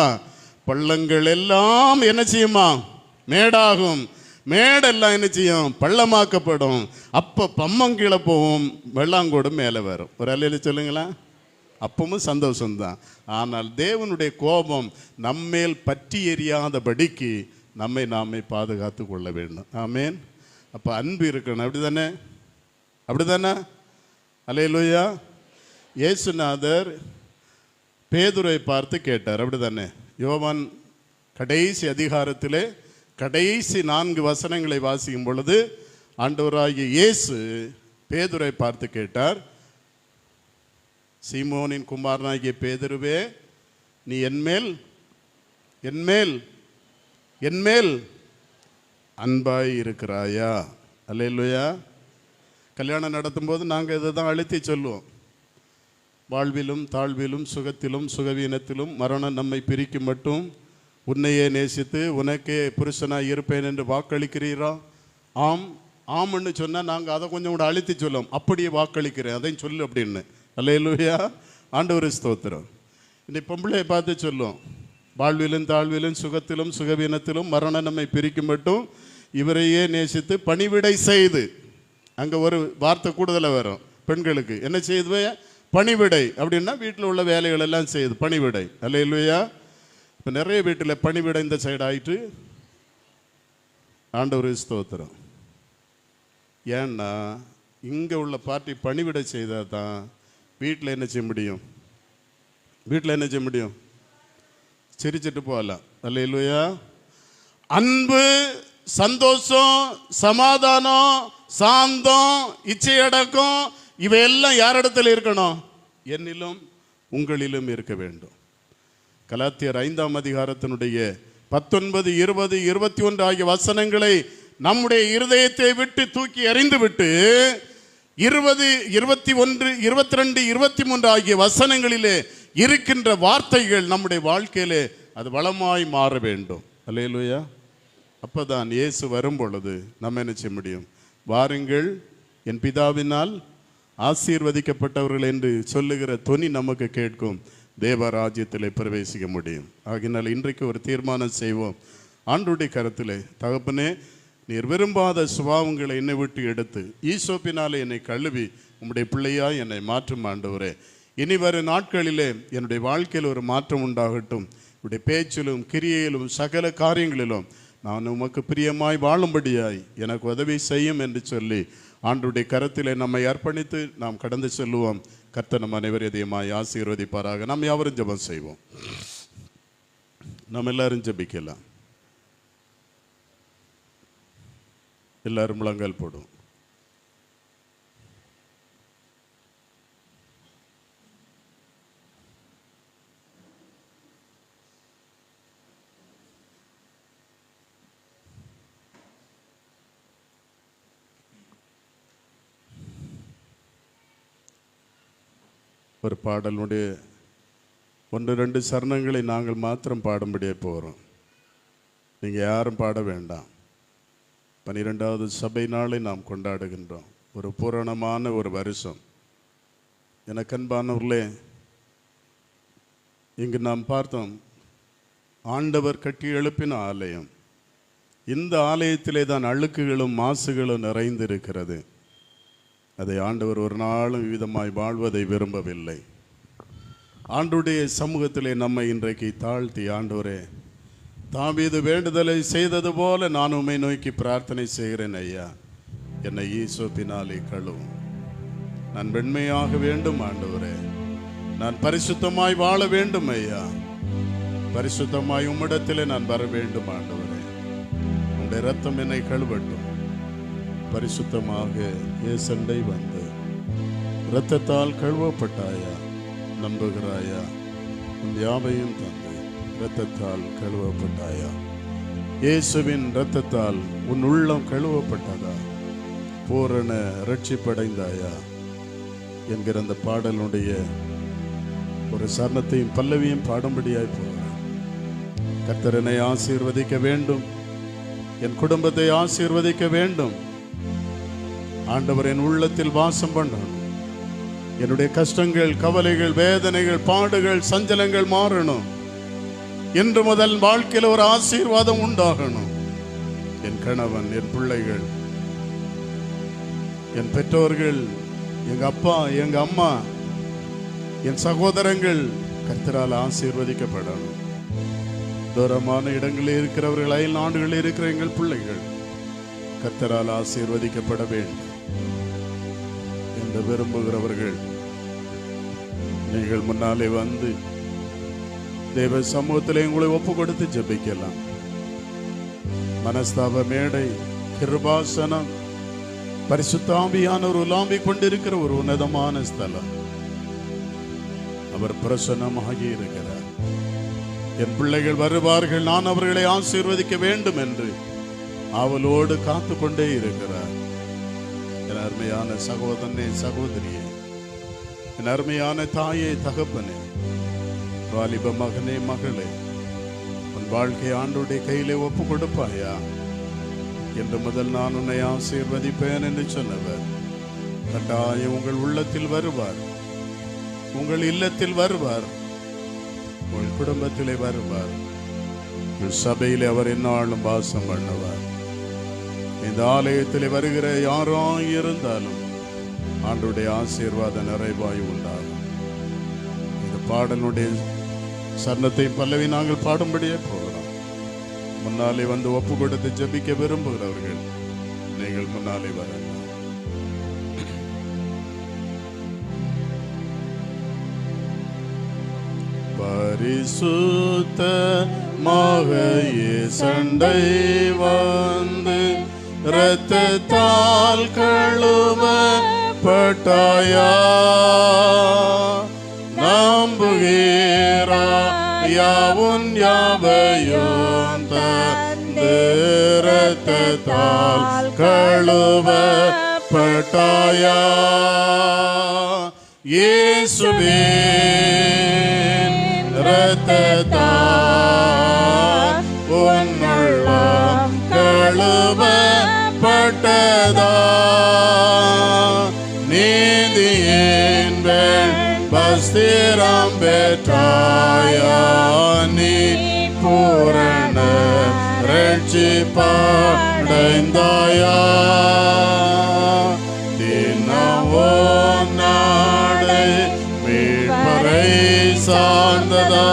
பள்ளங்கள் எல்லாம் என்ன செய்யுமா? மேடாகும். மேடெல்லாம் என்ன செய்யும்? பள்ளமாக்கப்படும். அப்போ பம்மம் கீழே போவோம், வெள்ளாங்கோடு மேலே வரும். ஒரு அல்லையில சொல்லுங்களா? அப்பவும் சந்தோஷம்தான். ஆனால் தேவனுடைய கோபம் நம்மேல் பற்றி எரியாதபடிக்கு நம்மை நாமே பாதுகாத்து கொள்ள வேண்டும். ஆமேன். அப்போ அன்பு இருக்கணும். அப்படிதானே? அப்படிதானே? அல்லேலூயா. இயேசுநாதர் பேதுரை பார்த்து கேட்டார். அப்படிதானே? யோவான் கடைசி அதிகாரத்திலே கடைசி 4 வசனங்களை வாசிக்கும் பொழுது ஆண்டவராகிய இயேசு பேதுரை பார்த்து கேட்டார், சீமோனின் குமாரனாகிய பேதுருவே, நீ என்மேல் அன்பாய் இருக்கிறாயா? அல்லேலூயா. கல்யாணம் நடத்தும் போது நாங்கள் இதை தான் அழுத்தி சொல்லுவோம். வாழ்விலும் தாழ்விலும் சுகத்திலும் சுகவீனத்திலும் மரணம் நம்மை பிரிக்கும் மட்டும் உன்னையே நேசித்து உனக்கே புருஷனாக இருப்பேன் என்று வாக்களிக்கிறீரா? ஆம். ஆம்னு சொன்னால் நாங்கள் அதை கொஞ்சம் கூட அழுத்தி சொல்லுவோம். அப்படியே வாக்களிக்கிறேன், அதையும் சொல்லு அப்படின்னு. அல்லேலூயா. ஆண்டவர் ஸ்தோத்திரம். இன்னைக்கு பொம்பளையை பார்த்து சொல்லுவோம், வாழ்விலும் தாழ்விலும் சுகத்திலும் சுகவீனத்திலும் மரணம் நம்மை பிரிக்கும் மட்டும் இவரையே நேசித்து பணிவிடை செய்து, அங்கே ஒரு வார்த்தை கூடுதலாக வரும் பெண்களுக்கு, என்ன செய்து? பணிவிடை அப்படின்னா வீட்டில் உள்ள வேலைகள் எல்லாம் செய்யுது, பணிவிடை. அல்லேலூயா. இப்போ நிறைய வீட்டில் பணிவிடை இந்த சைடு ஆயிட்டு. ஆண்டவர் ஸ்தோத்திரம். ஏன்னா இங்கே உள்ள பார்ட்டி பணிவிடை செய்தால் தான் வீட்டில் என்ன செய்ய முடியும், வீட்டில் என்ன செய்ய முடியும், சிரிச்சிட்டு போகலாம். அல்லேலூயா. அன்பு, சந்தோஷம், சமாதானம், சாந்தம், இச்சையடக்கம் இவையெல்லாம் யாரிடத்தில் இருக்கணும்? என்னிலும் உங்களிலும் இருக்க வேண்டும். கலாத்தியர் 5ஆம் அதிகாரத்தினுடைய 19, 20, 21 ஆகிய வசனங்களை நம்முடைய இருதயத்தை விட்டு தூக்கி எறிந்து விட்டு 20, 21, 22, 23 ஆகிய வசனங்களிலே இருக்கின்ற வார்த்தைகள் நம்முடைய வாழ்க்கையிலே அது வளமாய் மாற வேண்டும். அல்லேலூயா. அப்பதான் இயேசு வரும் பொழுது நம்ம என்ன செய்ய முடியும்? வாருங்கள் என் பிதாவினால் ஆசீர்வதிக்கப்பட்டவர்கள் என்று சொல்லுகிற தொனி நமக்கு கேட்கும். தேவராஜ்யத்திலே பிரவேசிக்க முடியும். ஆகினால் இன்றைக்கு ஒரு தீர்மானம் செய்வோம். ஆண்டவருடைய கருத்திலே, தகப்பனே, நீர் விரும்பாத சுபாவங்களை என்னை விட்டு எடுத்து ஈசோப்பினாலே என்னை கழுவி உம்முடைய பிள்ளையாய் என்னை மாற்றும் ஆண்டவரே. இனி வரும் நாட்களிலே என்னுடைய வாழ்க்கையில் ஒரு மாற்றம் உண்டாகட்டும். உடைய பேச்சிலும் கிரியையிலும் சகல காரியங்களிலும் நான் உமக்கு பிரியமாய் வாழும்படியாய் எனக்கு உதவி செய்யும் என்று சொல்லி ஆண்டவருடைய கரத்திலே நம்மை அர்ப்பணித்து நாம் கடந்து செல்லுவோம். கர்த்தர் நம் அனைவரும் இதயமாய் ஆசீர்வதிப்பாராக. நாம் யாவரும் ஜெபம் செய்வோம். நாம் எல்லாரும் ஜெபிக்கலாம். எல்லாரும் முழங்கால் போடும். ஒரு பாடலுடைய 1-2 சரணங்களை நாங்கள் மாத்திரம் பாடும்படியே போகிறோம். நீங்கள் யாரும் பாட வேண்டாம். 12வது சபை நாளை நாம் கொண்டாடுகின்றோம். ஒரு பூரணமான ஒரு வருஷம். எனக்கு அன்பானவர்களே, இங்கு நாம் பார்த்தோம் ஆண்டவர் கட்டி எழுப்பின ஆலயம். இந்த ஆலயத்திலே தான் அழுக்குகளும் மாசுகளும் நிறைந்திருக்கிறது. அதை ஆண்டவர் ஒரு நாளும் விதமாய் வாழ்வதை விரும்பவில்லை. ஆண்டவருடைய சமூகத்திலே நம்மை இன்றைக்கு தாழ்த்தி, ஆண்டவரே, தாவீது வேண்டுதலை செய்தது போல நான் உம்மை நோக்கி பிரார்த்தனை செய்கிறேன் ஐயா, என்னை ஈசோப்பினாலே கழுவும். நான் வெண்மையாக வேண்டும் ஆண்டவரே, நான் பரிசுத்தமாய் வாழ வேண்டும் ஐயா, பரிசுத்தமாய் உம்மிடத்திலே நான் வர வேண்டும் ஆண்டவரே. உம்முடைய இரத்தம் என்னை கழுவட்டும். பரிசுத்தமாக இயேசுண்டை வந்து இரத்தத்தால் கழுவப்பட்டாயா, நம்புகிறாயா? உன் யாவையும் தந்து இரத்தத்தால் கழுவப்பட்டாயா? இயேசுவின் இரத்தத்தால் உன் உள்ளம் கழுவப்பட்டதா? பூரண ரட்சிப்படைந்தாயா என்கிற அந்த பாடலுடைய ஒரு சரணத்தையும் பல்லவியும் பாடும்படியாய் போகிறேன். கர்த்தர் என்னை ஆசீர்வதிக்க வேண்டும், என் குடும்பத்தை ஆசீர்வதிக்க வேண்டும். ஆண்டவர் என் உள்ளத்தில் வாசம் பண்ணணும். என்னுடைய கஷ்டங்கள், கவலைகள், வேதனைகள், பாடுகள், சஞ்சலங்கள் மாறணும். இன்று முதல் வாழ்க்கையில் ஒரு ஆசீர்வாதம் உண்டாகணும். என் கணவன், என் பிள்ளைகள், என் பெற்றோர்கள், எங்க அப்பா, எங்க அம்மா, என் சகோதரங்கள் கர்த்தரால் ஆசீர்வதிக்கப்படணும். தூரமான இடங்களில் இருக்கிறவர்கள், அயல் நாடுகளில் இருக்கிற எங்கள் பிள்ளைகள் கர்த்தரால் ஆசீர்வதிக்கப்பட வேண்டும் என்று விரும்புகிறவர்கள் நீங்கள் முன்னாலே வந்து தேவ சமூகத்திலே உங்களை ஒப்பு கொடுத்து ஜெபிக்கலாம். மனஸ்தாப மேடை, கிருபாசனம், பரிசுத்த ஆவியானவர் உலாம்பிக் கொண்டிருக்கிற ஒரு உன்னதமான ஸ்தலம். அவர் பிரசன்னமாகி இருக்கிறார். என் பிள்ளைகள் வருவார்கள், நான் அவர்களை ஆசீர்வதிக்க வேண்டும் என்று அவளோடு காத்து கொண்டே இருக்கிறார். என் அருமையான சகோதரனே, சகோதரியே, என் அருமையான தாயே, தகப்பனே, வாலிப மகனே, மகளே, உன் வாழ்க்கை ஆண்டவருடைய கையிலே ஒப்பு கொடுப்பாயா? என்று முதல் நான் உன்னை ஆசீர்வதிப்பேன் என்று சொன்னவர் கட்டாயம் உங்கள் உள்ளத்தில் வருவார், உங்கள் இல்லத்தில் வருவார், உங்கள் குடும்பத்திலே வருவார், உங்கள் சபையிலே அவர் எந்நாளும் வாசம் பண்ணுவார். இந்த ஆலயத்தில் வருகிற யாராக இருந்தாலும் ஆண்டவருடைய ஆசீர்வாத நிறைவாய் உண்டாகும். பாடலுடைய சரணத்தையும் பல்லவி நாங்கள் பாடும்படியே போகிறோம். முன்னாலே வந்து ஒப்பு கொடுத்து ஜெபிக்க விரும்புகிறவர்கள் நீங்கள் முன்னாலே வரலாம். பரிசுத்தமாக சண்டை வந்து இரத்தத்தால் கழுவப்பட்டாயா, நம்புகிறாயா உன் யாவையும் தந்து இரத்தத்தால் கழுவப்பட்டாயா, இயேசுவே இரத்தத்தால் உன் உள்ளம் கழுவப்பட்டதா, நீதியின் வஸ்திரம் பெற்றாயா, நீ பூரண ரட்சிப்படைந்தாயா, தினமோ நாடு மீட்பரை சார்ந்ததா,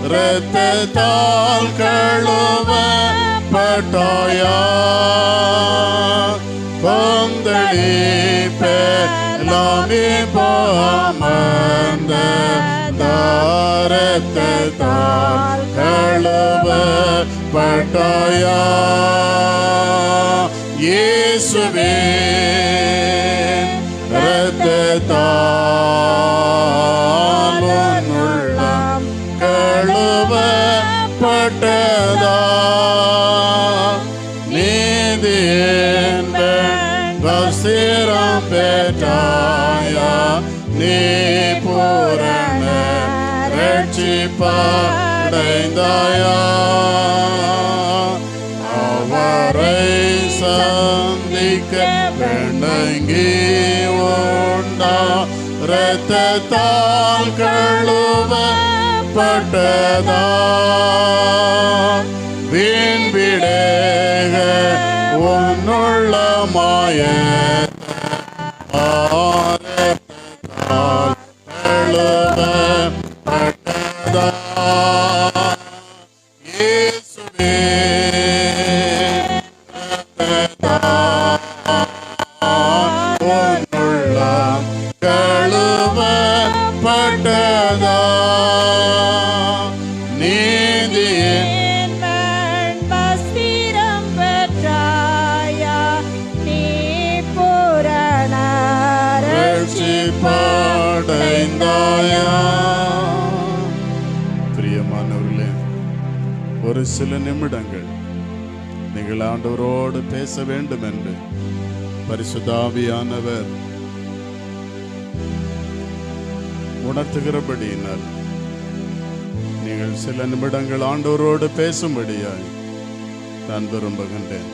இரத்தத்தால் கழுவப்பட்டாயா, கொந்தளிப்பெல்லாமே போமந்த இரத்தத்தால் கழுவப்பட்டாயா, இயேசுவே இரத்தத்தால் உன் உள்ளம் கழுவப்பட்டதா, நீதியின் வஸ்திரம் பெற்றாயா, நீ பூரண ரட்சிப்படைந்தாயா, அவரை சந்திக்க வேண்டங்கி உண்டா, இரத்தத்தால் கழுவப்பட்டதா, வீண்பிடேக உன்னுள்ளமாய கழுவப்பட்டதா, இயேசுவே உன்னுள்ளம் கழுவப்பட்டதா, நீதியின் வஸ்திரம் பெற்றாயா, நீ பூரண ரட்சிப்படைந்தாயா. பிரியமானவர்களே, ஒரு சில நிமிடங்கள் நீங்கள் ஆண்டவரோடு பேச வேண்டும் என்று பரிசுத்த ஆவியானவர் உணர்த்துகிறபடியினால் நீங்கள் சில நிமிடங்கள் ஆண்டவரோடு பேசும்படியாய் நான் விரும்புகின்றேன்.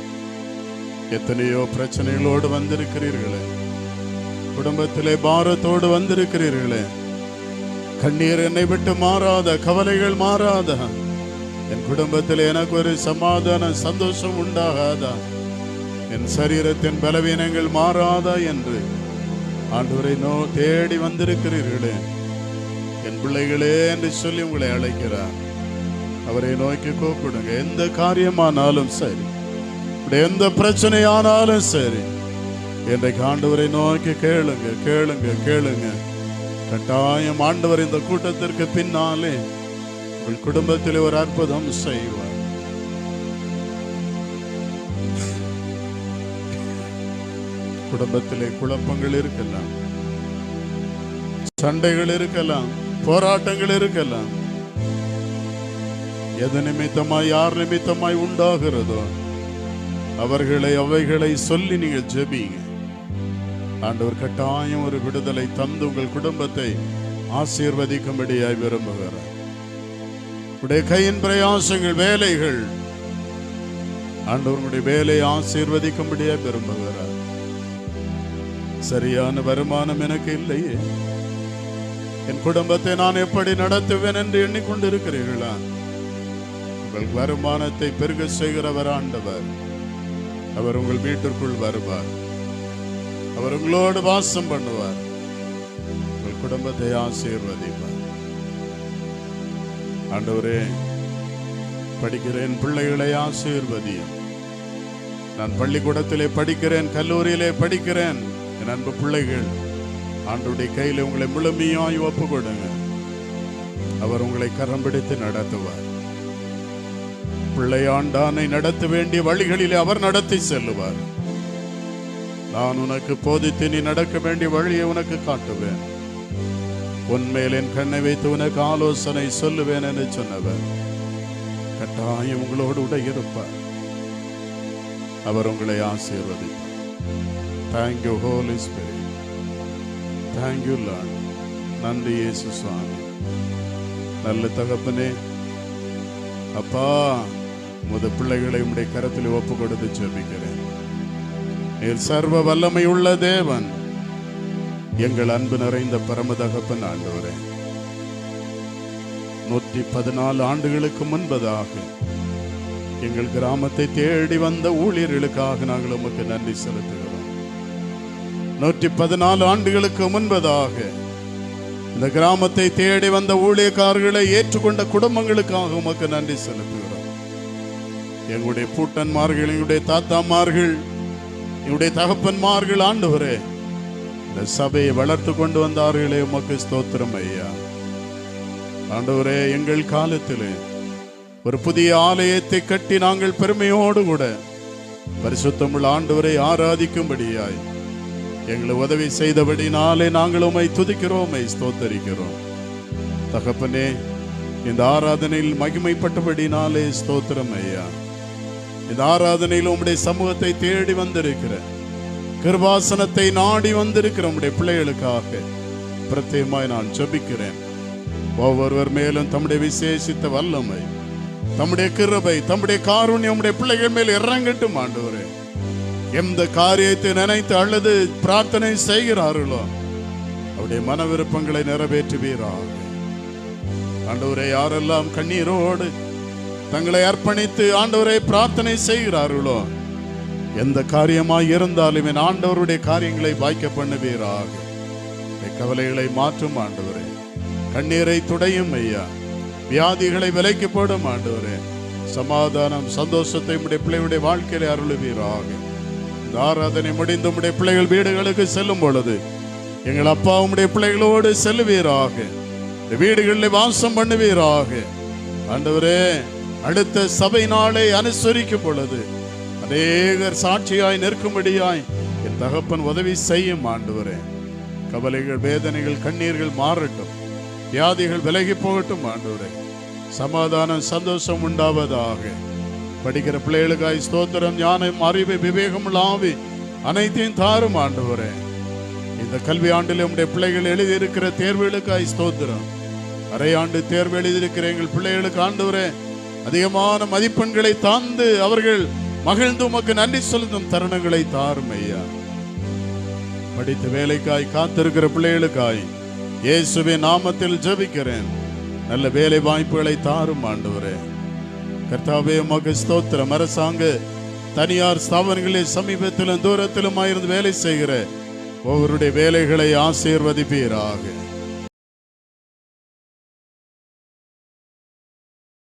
எத்தனையோ பிரச்சனைகளோடு வந்திருக்கிறீர்களே, குடும்பத்திலே பாரத்தோடு வந்திருக்கிறீர்களே, கண்ணீர் என்னை விட்டு மாறாத, கவலைகள் மாறாத, என் குடும்பத்தில் எனக்கு ஒரு சமாதான சந்தோஷம் உண்டாகாதா, என் சரீரத்தின் பலவீனங்கள் மாறாதா என்று ஆண்டவரை தேடி வந்திருக்கிறீர்களே, என் பிள்ளைகளே என்று சொல்லி உங்களை அழைக்கிறார். அவரை நோக்கி கூப்பிடுங்க. எந்த காரியமானாலும் சரி, எந்த பிரச்சனையானாலும் சரி, இன்றைக்கு ஆண்டவரை நோக்கி கேளுங்க, கேளுங்க, கேளுங்க. கட்டாயம் ஆண்டவர் இந்த கூட்டத்திற்கு பின்னாலே உங்கள் குடும்பத்தில் ஒரு அற்புதம் செய்வார். குடும்பத்திலே குழப்பங்கள் இருக்கலாம், சண்டைகள் இருக்கலாம், போராட்டங்கள் இருக்கலாம். எது நிமித்தமாய் யார் நிமித்தமாய் உண்டாகிறதோ அவைகளை சொல்லி நீங்கள் ஜெபிங்க. ஆண்டவர் கட்டாயம் ஒரு விடுதலை தந்து உங்கள் குடும்பத்தை ஆசீர்வதிக்கும்படியாய் விரும்புகிறார். உடைய கையின் பிரயாசங்கள், வேலைகள், ஆண்டவருடைய வேலையை ஆசீர்வதிக்கும்படியாய் விரும்புகிறார். சரியான வருமானம் எனக்கு இல்லையே, என் குடும்பத்தை நான் எப்படி நடத்துவேன் என்று எண்ணிக்கொண்டிருக்கிறீர்களா? உங்கள் வருமானத்தை பெருக செய்கிறவர் ஆண்டவர். அவர் உங்கள் வீட்டிற்குள் வருவார், அவர் உங்களோடு வாசம் பண்ணுவார், உங்கள் குடும்பத்தை ஆசீர்வதிப்பார். ஆண்டவரே, படிக்கிறேன் பிள்ளைகளை ஆசீர்வதியும். நான் பள்ளிக்கூடத்திலே படிக்கிறேன், கல்லூரியிலே படிக்கிறேன். என் அன்பு பிள்ளைகள், ஆண்டவருடைய கையில் உங்களை முழுமையாய் ஒப்பு கொடுங்க. அவர் உங்களை கரம் பிடித்து நடத்துவார். பிள்ளையாண்டானை நடத்த வேண்டிய வழிகளிலே அவர் நடத்தி செல்லுவார். நான் உனக்கு போதித்து நீ நடக்க வேண்டிய வழியை உனக்கு காட்டுவேன். உன்மேல் என் கண்ணை வைத்து உனக்கு ஆலோசனை சொல்லுவேன் என்று சொன்னவர் கட்டாயம் உங்களோடு கூட இருப்பார். அவர் உங்களை ஆசீர்வதிப்பார். Thank you Holy Spirit. Thank you Lord. நன்றி இயேசு சுவாமி. நல்ல தகப்பனே, அப்பா, உமது பிள்ளைகளை உம்முடைய கரத்தில் ஒப்பு கொடுத்து ஜெபிக்கிறேன். நீர் சர்வ வல்லமை உள்ள தேவன், எங்கள் அன்பு நிறைந்த பரம தகப்பன் ஆண்டவரே, 114 ஆண்டுகளுக்கு முன்பதாக எங்கள் கிராமத்தை தேடி வந்த ஊழியர்களுக்காக நாங்கள் உமக்கு நன்றி செலுத்துகிறோம். 114 ஆண்டுகளுக்கு முன்பதாக இந்த கிராமத்தை தேடி வந்த ஊழியக்காரர்களை ஏற்றுக்கொண்ட குடும்பங்களுக்காக உமக்கு நன்றி செலுத்துகிறோம். எங்களுடைய பூட்டன்மார்கள், எங்களுடைய தாத்தாமார்கள், எங்களுடைய தகப்பன்மார்கள் ஆண்டவரே, இந்த சபையை வளர்த்து கொண்டு வந்தார்களே, உமக்கு ஸ்தோத்திரம் ஐயா. ஆண்டவரே, எங்கள் காலத்திலே ஒரு புதிய ஆலயத்தை கட்டி நாங்கள் பெருமையோடு கூட பரிசுத்தமுள்ள ஆண்டவரை ஆராதிக்கும்படியாய் எங்களை உதவி செய்தபடினாலே நாங்கள் உம்மை துதிக்கிறோம், உம்மை ஸ்தோத்தரிக்கிறோம். தகப்பனே, இந்த ஆராதனையில் மகிமைப்பட்டபடினாலே ஸ்தோத்திரம் ஐயா. இந்த ஆராதனையில் உம்முடைய சமூகத்தை தேடி வந்திருக்கிற, கிருபாசனத்தை நாடி வந்திருக்கிற உம்முடைய பிள்ளைகளுக்காக பிரத்யேகமாய் நான் ஜெபிக்கிறேன். ஒவ்வொருவர் மேலும் தம்முடைய விசேஷித்த வல்லமை, தம்முடைய கிருபை, தம்முடைய காருண்யம் உம்முடைய பிள்ளைகள் மேல் இறங்கட்டும் ஆண்டவரே. எந்த காரியத்தை நினைத்து அல்லது பிரார்த்தனை செய்கிறார்களோ அவருடைய மன விருப்பங்களை நிறைவேற்றுவீராக. ஆண்டவரே, யாரெல்லாம் கண்ணீரோடு தங்களை அர்ப்பணித்து ஆண்டவரை பிரார்த்தனை செய்கிறார்களோ, எந்த காரியமாய் இருந்தாலும் என் ஆண்டவருடைய காரியங்களை வாய்க்க பண்ணுவீராக. கவலைகளை மாற்றும் ஆண்டவரே, கண்ணீரை துடையும் ஐயா, வியாதிகளை விலைக்கு போடும் ஆண்டவரே, சமாதானம் சந்தோஷத்தை உடைய பிள்ளைகளுடைய வாழ்க்கையில அருளுவீராக. இந்த ஆராதனை முடிந்து உடைய பிள்ளைகள் வீடுகளுக்கு செல்லும் பொழுது எங்கள் அப்பா உடைய பிள்ளைகளோடு செல்லுவீராக, வீடுகளில் வாசம் பண்ணுவீராக. ஆண்டவரே, அடுத்த சபை நாளை அனுசரிக்கும் பொழுது அநேகர் சாட்சியாய் நிற்கும்படியாய் என் தகப்பன் உதவி செய்யும் ஆண்டவரே. கவலைகள், வேதனைகள், கண்ணீர்கள் மாறட்டும், வியாதிகள் விலகி போகட்டும் ஆண்டவரே. சமாதானம் சந்தோஷம் உண்டாவதாக. படிக்கிற பிள்ளைகளுக்காய் ஸ்தோத்திரம். ஞானம், அறிவு, விவேகம், ஆவி அனைத்தையும் தாரும் ஆண்டவரே. இந்த கல்வி ஆண்டில் உடைய பிள்ளைகள் எழுதியிருக்கிற தேர்வுகளுக்காய் ஸ்தோத்திரம். அரையாண்டு தேர்வு எழுதியிருக்கிற எங்கள் பிள்ளைகளுக்கு ஆண்டவரே அதிகமான மதிப்பெண்களை தாந்து அவர்கள் மகிழ்ந்து உமக்கு நன்றி செலுத்தும் தருணங்களை தாரும் ஐயா. படித்த வேலைக்காய் காத்திருக்கிற பிள்ளைகளுக்காய் இயேசுவின் நாமத்தில் ஜெபிக்கிறேன். நல்ல வேலை வாய்ப்புகளை தாரும் ஆண்டவரே. கர்த்தாவே, உமக்கு ஸ்தோத்திரம். அரசாங்க தனியார் ஸ்தாபனங்களில் சமீபத்திலும் தூரத்திலுமாயிருந்து வேலை செய்கிற ஒவ்வொருடைய வேலைகளை ஆசீர்வதிப்பீராக.